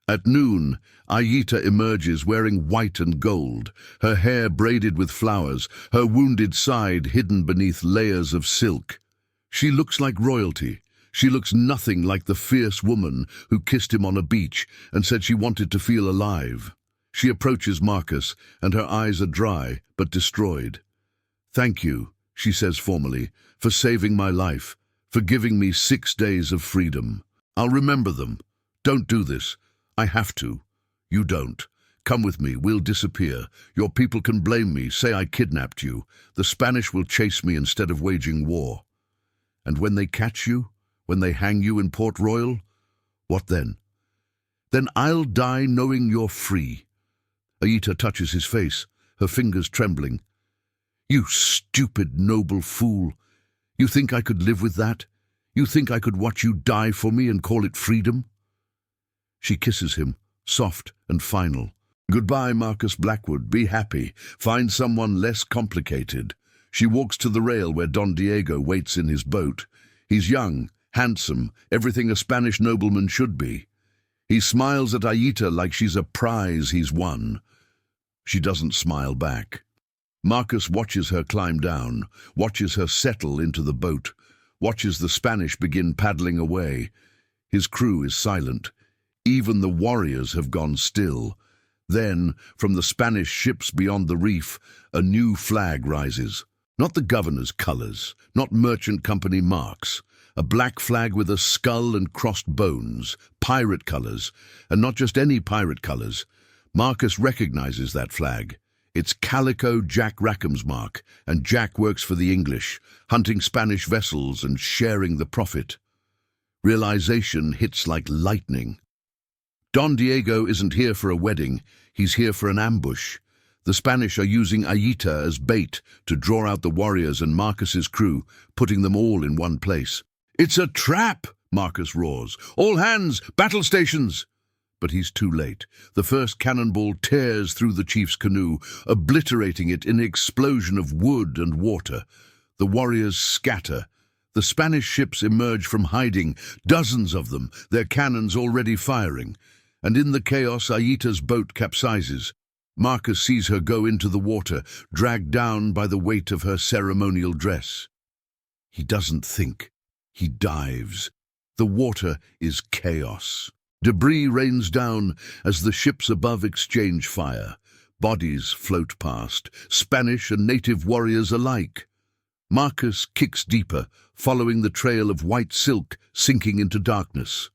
At noon, Ayita emerges wearing white and gold, her hair braided with flowers, her wounded side hidden beneath layers of silk. She looks like royalty. She looks nothing like the fierce woman who kissed him on a beach and said she wanted to feel alive. She approaches Marcus, and her eyes are dry but destroyed. "Thank you," she says formally, "for saving my life, for giving me 6 days of freedom. I'll remember them. Don't do this. I have to. You don't. Come with me, we'll disappear. Your people can blame me, say I kidnapped you. The Spanish will chase me instead of waging war." And when they catch you, when they hang you in Port Royal, what then? Then I'll die knowing you're free. Ayita touches his face, her fingers trembling. You stupid, noble fool. You think I could live with that? You think I could watch you die for me and call it freedom? She kisses him, soft and final. Goodbye, Marcus Blackwood. Be happy. Find someone less complicated. She walks to the rail where Don Diego waits in his boat. He's young, handsome, everything a Spanish nobleman should be. He smiles at Ayita like she's a prize he's won. She doesn't smile back. Marcus watches her climb down, watches her settle into the boat, watches the Spanish begin paddling away. His crew is silent. Even the warriors have gone still. Then, from the Spanish ships beyond the reef, a new flag rises. Not the governor's colors, not merchant company marks. A black flag with a skull and crossed bones, pirate colors, and not just any pirate colors. Marcus recognizes that flag. It's calico Jack Rackham's mark, and Jack works for the English, hunting Spanish vessels and sharing the profit. Realization hits like lightning. Don Diego isn't here for a wedding, he's here for an ambush. The Spanish are using Ayita as bait to draw out the warriors and Marcus's crew, putting them all in one place. "It's a trap!" Marcus roars. "All hands! Battle stations!" But he's too late. The first cannonball tears through the chief's canoe, obliterating it in an explosion of wood and water. The warriors scatter. The Spanish ships emerge from hiding, dozens of them, their cannons already firing. And in the chaos, Ayita's boat capsizes. Marcus sees her go into the water, dragged down by the weight of her ceremonial dress. He doesn't think. He dives. The water is chaos. Debris rains down as the ships above exchange fire. Bodies float past, Spanish and native warriors alike. Marcus kicks deeper, following the trail of white silk sinking into darkness.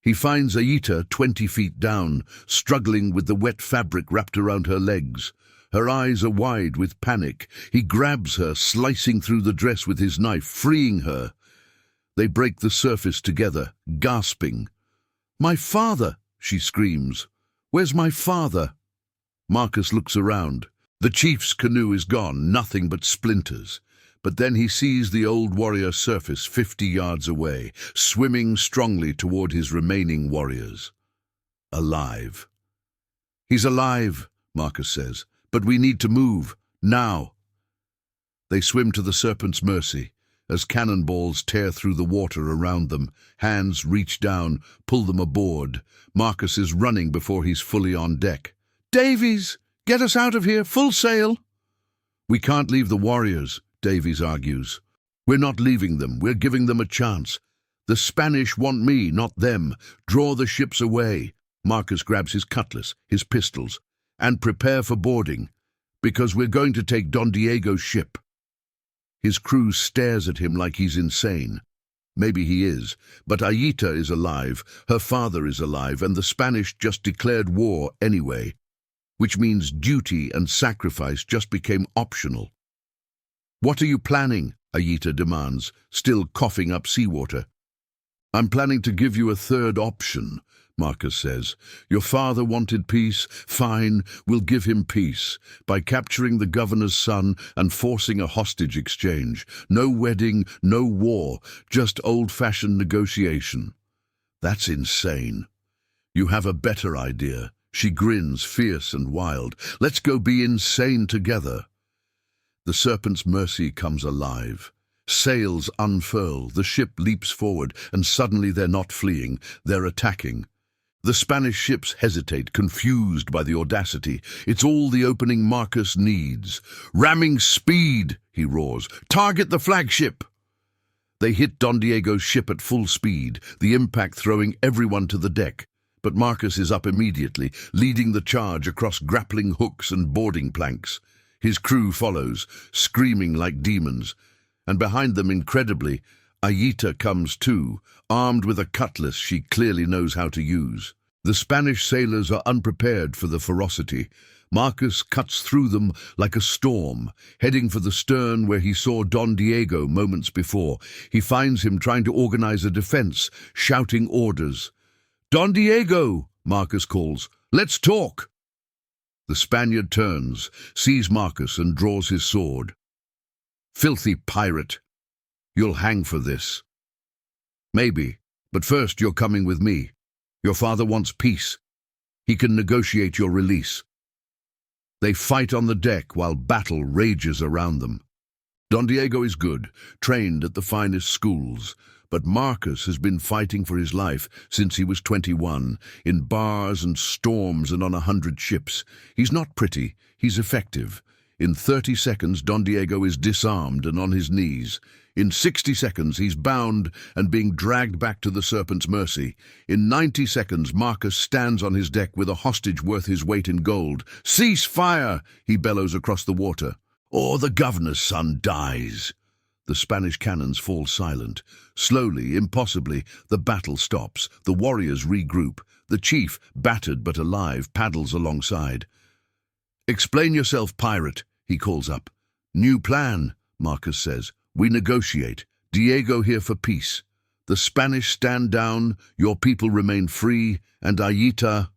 He finds Ayita 20 feet down, struggling with the wet fabric wrapped around her legs. Her eyes are wide with panic. He grabs her, slicing through the dress with his knife, freeing her. They break the surface together, gasping. "My father!" she screams. "Where's my father?" Marcus looks around. The chief's canoe is gone, nothing but splinters. But then he sees the old warrior surface 50 yards away, swimming strongly toward his remaining warriors. Alive. "He's alive," Marcus says, "but we need to move, now." They swim to the Serpent's Mercy. As cannonballs tear through the water around them, hands reach down, pull them aboard. Marcus is running before he's fully on deck. "Davies, get us out of here, full sail!" "We can't leave the warriors," Davies argues. "We're not leaving them, we're giving them a chance. The Spanish want me, not them. Draw the ships away." Marcus grabs his cutlass, his pistols, "and prepare for boarding, because we're going to take Don Diego's ship." His crew stares at him like he's insane. Maybe he is, but Ayita is alive, her father is alive, and the Spanish just declared war anyway, which means duty and sacrifice just became optional. "What are you planning?" Ayita demands, still coughing up seawater. "I'm planning to give you a third option," Marcus says. "Your father wanted peace. Fine, we'll give him peace by capturing the governor's son and forcing a hostage exchange. No wedding, no war, just old-fashioned negotiation." "That's insane." "You have a better idea." She grins, fierce and wild. "Let's go be insane together." The Serpent's Mercy comes alive. Sails unfurl, the ship leaps forward, and suddenly they're not fleeing, they're attacking. The Spanish ships hesitate, confused by the audacity. It's all the opening Marcus needs. "Ramming speed," he roars. "Target the flagship!" They hit Don Diego's ship at full speed, the impact throwing everyone to the deck. But Marcus is up immediately, leading the charge across grappling hooks and boarding planks. His crew follows, screaming like demons. And behind them, incredibly, Ayita comes too, armed with a cutlass she clearly knows how to use. The Spanish sailors are unprepared for the ferocity. Marcus cuts through them like a storm, heading for the stern where he saw Don Diego moments before. He finds him trying to organize a defense, shouting orders. "Don Diego," Marcus calls, "let's talk." The Spaniard turns, sees Marcus and draws his sword. "Filthy pirate. You'll hang for this." "Maybe, but first you're coming with me. Your father wants peace. He can negotiate your release." They fight on the deck while battle rages around them. Don Diego is good, trained at the finest schools, but Marcus has been fighting for his life since he was 21, in bars and storms and on 100 ships. He's not pretty, he's effective. In 30 seconds, Don Diego is disarmed and on his knees. In 60 seconds, he's bound and being dragged back to the Serpent's mercy. In 90 seconds, Marcus stands on his deck with a hostage worth his weight in gold. "Cease fire!" he bellows across the water. "Or the governor's son dies." The Spanish cannons fall silent. Slowly, impossibly, the battle stops. The warriors regroup. The chief, battered but alive, paddles alongside. "Explain yourself, pirate," he calls up. "New plan," Marcus says. "We negotiate. Diego here for peace. The Spanish stand down, your people remain free, and Ayita—"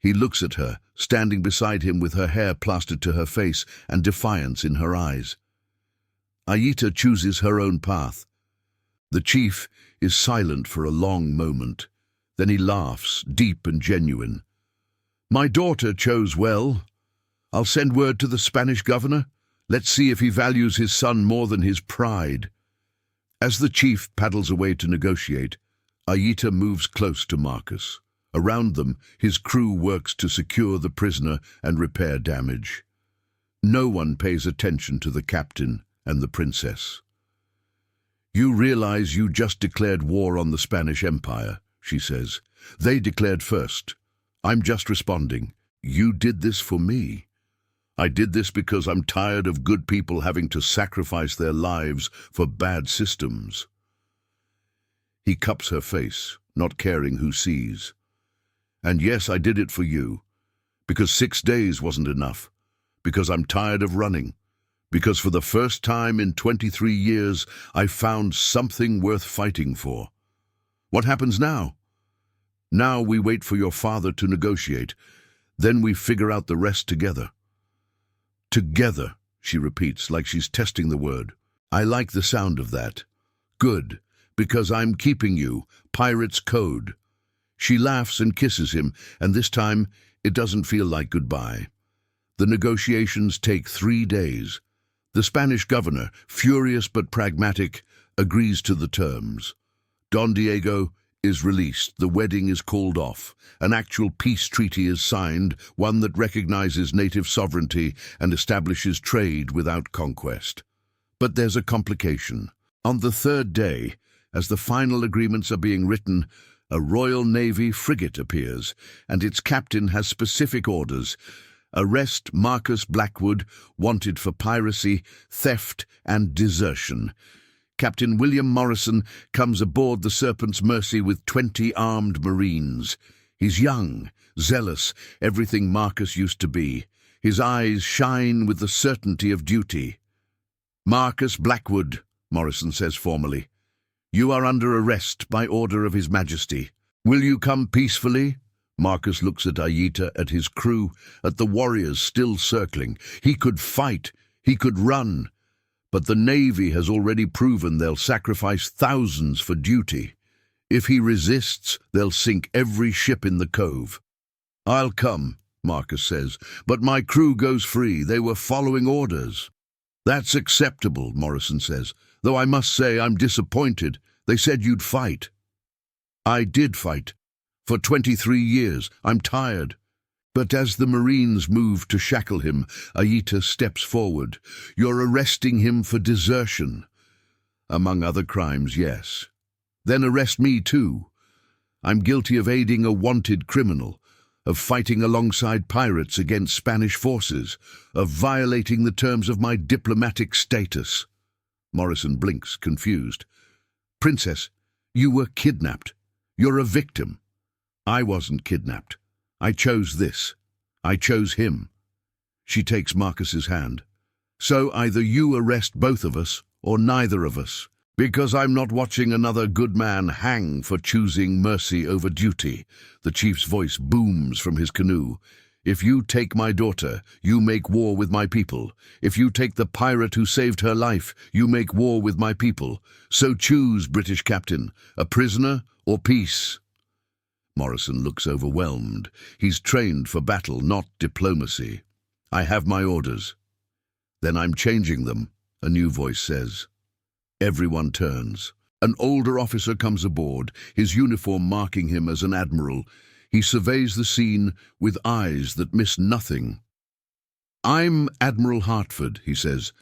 He looks at her, standing beside him with her hair plastered to her face and defiance in her eyes. Ayita chooses her own path. The chief is silent for a long moment. Then he laughs, deep and genuine. "My daughter chose well. I'll send word to the Spanish governor. Let's see if he values his son more than his pride." As the chief paddles away to negotiate, Ayita moves close to Marcus. Around them, his crew works to secure the prisoner and repair damage. No one pays attention to the captain and the princess. "You realize you just declared war on the Spanish Empire," she says. "They declared first. I'm just responding. You did this for me. I did this because I'm tired of good people having to sacrifice their lives for bad systems." He cups her face, not caring who sees. "And yes, I did it for you. Because 6 days wasn't enough. Because I'm tired of running. Because for the first time in 23 years, I found something worth fighting for. What happens now? Now we wait for your father to negotiate. Then we figure out the rest together." "Together," she repeats, like she's testing the word. I like the sound of that. "Good, because I'm keeping you. Pirate's code." She laughs and kisses him, and this time it doesn't feel like goodbye. The negotiations take 3 days. The Spanish governor, furious but pragmatic, agrees to the terms. Don Diego is released, the wedding is called off, an actual peace treaty is signed, one that recognizes native sovereignty and establishes trade without conquest. But there's a complication. On the 3rd day, as the final agreements are being written, a Royal Navy frigate appears, and its captain has specific orders. Arrest Marcus Blackwood, wanted for piracy, theft, and desertion. Captain William Morrison comes aboard the Serpent's Mercy with 20 armed Marines. He's young, zealous, everything Marcus used to be. His eyes shine with the certainty of duty. "Marcus Blackwood," Morrison says formally, "you are under arrest by order of His Majesty. Will you come peacefully?" Marcus looks at Ayita, at his crew, at the warriors still circling. He could fight, he could run. But the Navy has already proven they'll sacrifice thousands for duty. If he resists, they'll sink every ship in the cove. "I'll come," Marcus says, "but my crew goes free. They were following orders." "That's acceptable," Morrison says, "though I must say I'm disappointed. They said you'd fight." "I did fight. For 23 years. I'm tired." But as the Marines move to shackle him, Ayita steps forward. "You're arresting him for desertion." "Among other crimes, yes." "Then arrest me too. I'm guilty of aiding a wanted criminal, of fighting alongside pirates against Spanish forces, of violating the terms of my diplomatic status." Morrison blinks, confused. "Princess, you were kidnapped. You're a victim." "I wasn't kidnapped. I chose this. I chose him." She takes Marcus's hand. So either you arrest both of us, or neither of us, because I'm not watching another good man hang for choosing mercy over duty. The chief's voice booms from his canoe. If you take my daughter, you make war with my people. If you take the pirate who saved her life, you make war with my people. So choose, British captain, a prisoner or peace. Morrison looks overwhelmed. He's trained for battle, not diplomacy. I have my orders. Then I'm changing them, a new voice says. Everyone turns. An older officer comes aboard, his uniform marking him as an admiral. He surveys the scene with eyes that miss nothing. I'm Admiral Hartford, he says,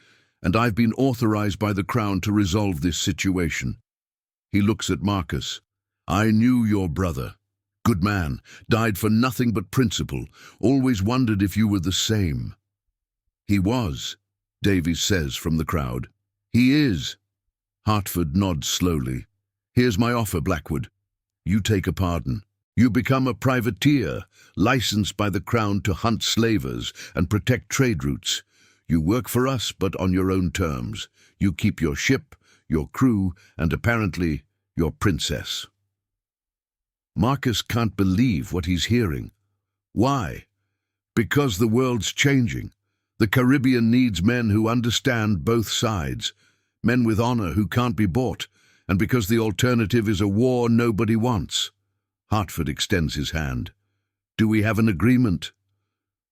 and I've been authorized by the Crown to resolve this situation. He looks at Marcus. I knew your brother. Good man, died for nothing but principle, always wondered if you were the same. He was, Davies says from the crowd. He is. Hartford nods slowly. Here's my offer, Blackwood. You take a pardon. You become a privateer, licensed by the Crown to hunt slavers and protect trade routes. You work for us, but on your own terms. You keep your ship, your crew, and apparently your princess. Marcus can't believe what he's hearing. Why? Because the world's changing. The Caribbean needs men who understand both sides, men with honor who can't be bought, and because the alternative is a war nobody wants. Hartford extends his hand. Do we have an agreement?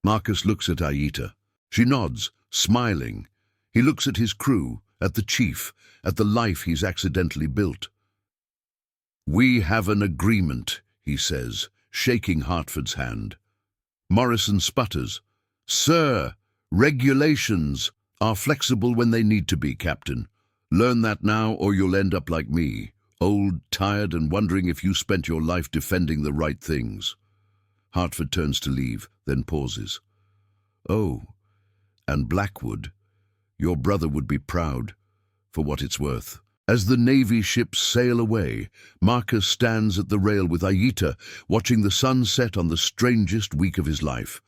Marcus looks at Ayita. She nods, smiling. He looks at his crew, at the chief, at the life he's accidentally built. We have an agreement, he says, shaking Hartford's hand. Morrison sputters. Sir, regulations are flexible when they need to be, Captain. Learn that now or you'll end up like me, old, tired, and wondering if you spent your life defending the right things. Hartford turns to leave, then pauses. Oh, and Blackwood, your brother would be proud, for what it's worth. As the Navy ships sail away, Marcus stands at the rail with Ayita, watching the sun set on the strangest week of his life.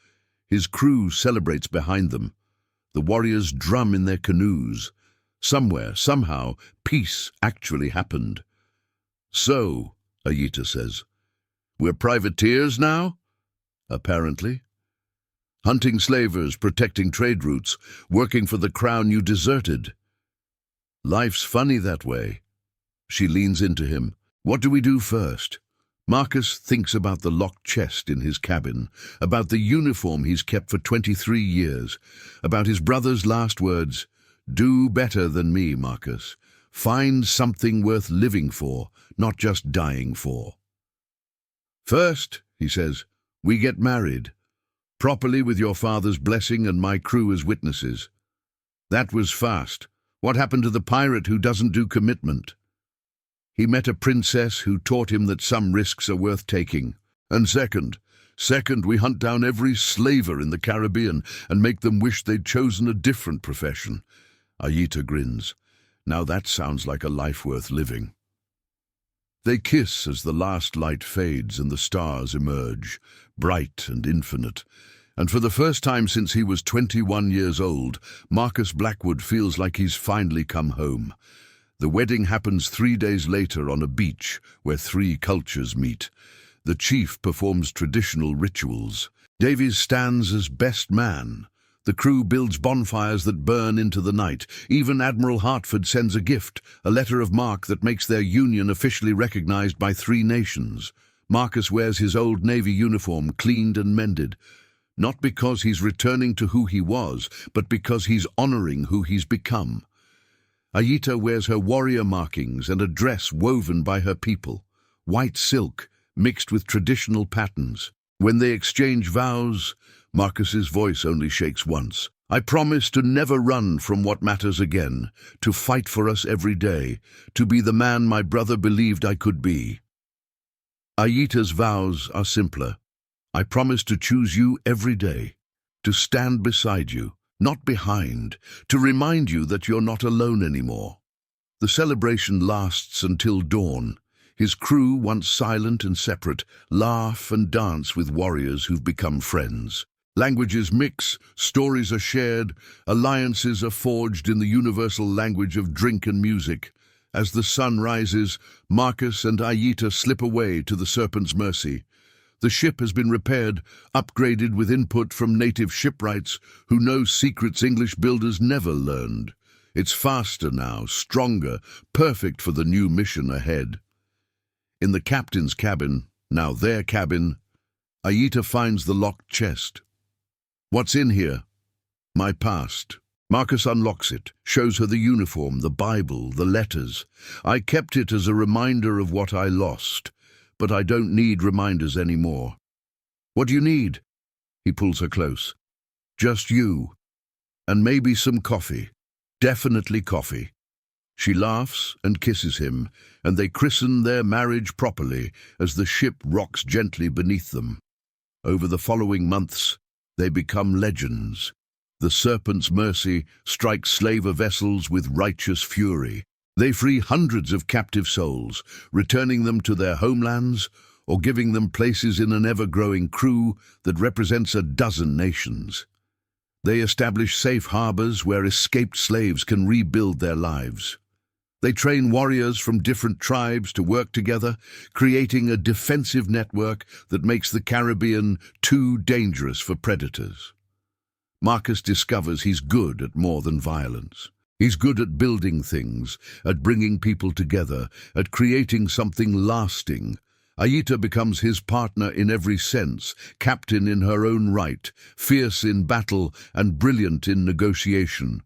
His crew celebrates behind them. The warriors drum in their canoes. Somewhere, somehow, peace actually happened. So, Ayita says, we're privateers now? Apparently. Hunting slavers, protecting trade routes, working for the Crown you deserted. Life's funny that way. She leans into him. What do we do first? Marcus thinks about the locked chest in his cabin, about the uniform he's kept for 23 years, about his brother's last words. Do better than me, Marcus. Find something worth living for, not just dying for. First, he says, we get married. Properly with your father's blessing and my crew as witnesses. That was fast. What happened to the pirate who doesn't do commitment? He met a princess who taught him that some risks are worth taking. And second, we hunt down every slaver in the Caribbean and make them wish they'd chosen a different profession. Ayita grins. Now that sounds like a life worth living. They kiss as the last light fades and the stars emerge, bright and infinite. And for the first time since he was 21 years old, Marcus Blackwood feels like he's finally come home. The wedding happens 3 days later on a beach where 3 cultures meet. The chief performs traditional rituals. Davies stands as best man. The crew builds bonfires that burn into the night. Even Admiral Hartford sends a gift, a letter of marque that makes their union officially recognized by 3 nations. Marcus wears his old Navy uniform, cleaned and mended. Not because he's returning to who he was, but because he's honoring who he's become. Ayita wears her warrior markings and a dress woven by her people, white silk mixed with traditional patterns. When they exchange vows, Marcus's voice only shakes once. I promise to never run from what matters again, to fight for us every day, to be the man my brother believed I could be. Ayita's vows are simpler. I promise to choose you every day, to stand beside you, not behind, to remind you that you're not alone anymore. The celebration lasts until dawn. His crew, once silent and separate, laugh and dance with warriors who've become friends. Languages mix, stories are shared, alliances are forged in the universal language of drink and music. As the sun rises, Marcus and Ayita slip away to the Serpent's mercy. The ship has been repaired, upgraded with input from native shipwrights who know secrets English builders never learned. It's faster now, stronger, perfect for the new mission ahead. In the captain's cabin, now their cabin, Ayita finds the locked chest. What's in here? My past. Marcus unlocks it, shows her the uniform, the Bible, the letters. I kept it as a reminder of what I lost, but I don't need reminders anymore. What do you need? He pulls her close. Just you. And maybe some coffee. Definitely coffee. She laughs and kisses him, and they christen their marriage properly as the ship rocks gently beneath them. Over the following months, they become legends. The Serpent's mercy strikes slaver vessels with righteous fury. They free hundreds of captive souls, returning them to their homelands or giving them places in an ever-growing crew that represents a dozen nations. They establish safe harbors where escaped slaves can rebuild their lives. They train warriors from different tribes to work together, creating a defensive network that makes the Caribbean too dangerous for predators. Marcus discovers he's good at more than violence. He's good at building things, at bringing people together, at creating something lasting. Ayita becomes his partner in every sense, captain in her own right, fierce in battle and brilliant in negotiation.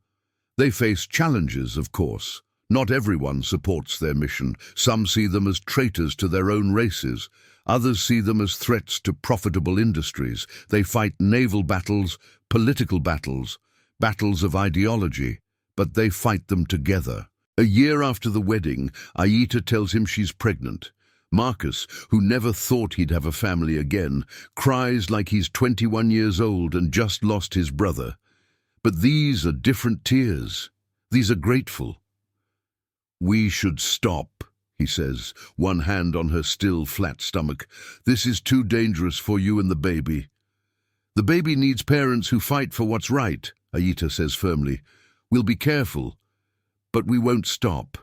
They face challenges, of course. Not everyone supports their mission. Some see them as traitors to their own races. Others see them as threats to profitable industries. They fight naval battles, political battles, battles of ideology, but they fight them together. A year after the wedding, Ayita tells him she's pregnant. Marcus, who never thought he'd have a family again, cries like he's 21 years old and just lost his brother. But these are different tears. These are grateful. "We should stop," he says, one hand on her still flat stomach. "This is too dangerous for you and the baby." "The baby needs parents who fight for what's right," Ayita says firmly. "We'll be careful, but we won't stop."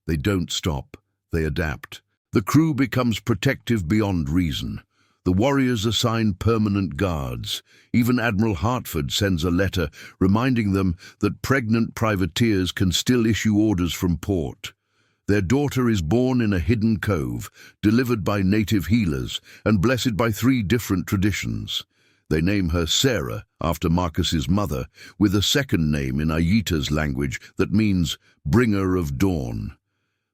They don't stop. They adapt. The crew becomes protective beyond reason. The warriors assign permanent guards. Even Admiral Hartford sends a letter reminding them that pregnant privateers can still issue orders from port. Their daughter is born in a hidden cove, delivered by native healers, and blessed by 3 different traditions. They name her Sarah, after Marcus's mother, with a second name in Ayita's language that means bringer of dawn.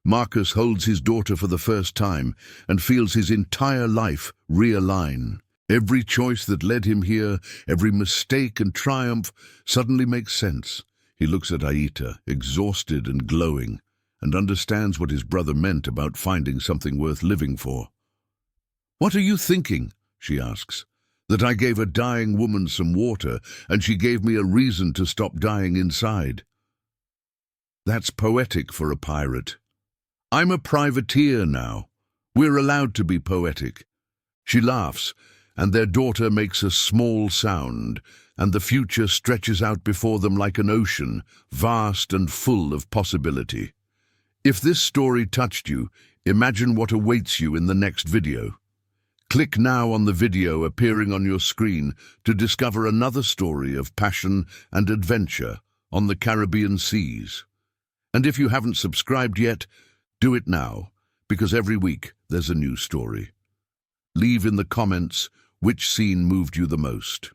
Marcus holds his daughter for the first time and feels his entire life realign. Every choice that led him here, every mistake and triumph, suddenly makes sense. He looks at Ayita, exhausted and glowing, and understands what his brother meant about finding something worth living for. "What are you thinking?" she asks. "That I gave a dying woman some water, and she gave me a reason to stop dying inside." That's poetic for a pirate. "I'm a privateer now. We're allowed to be poetic." She laughs, and their daughter makes a small sound, and the future stretches out before them like an ocean, vast and full of possibility. If this story touched you, imagine what awaits you in the next video. Click now on the video appearing on your screen to discover another story of passion and adventure on the Caribbean seas. And if you haven't subscribed yet, do it now, because every week there's a new story. Leave in the comments which scene moved you the most.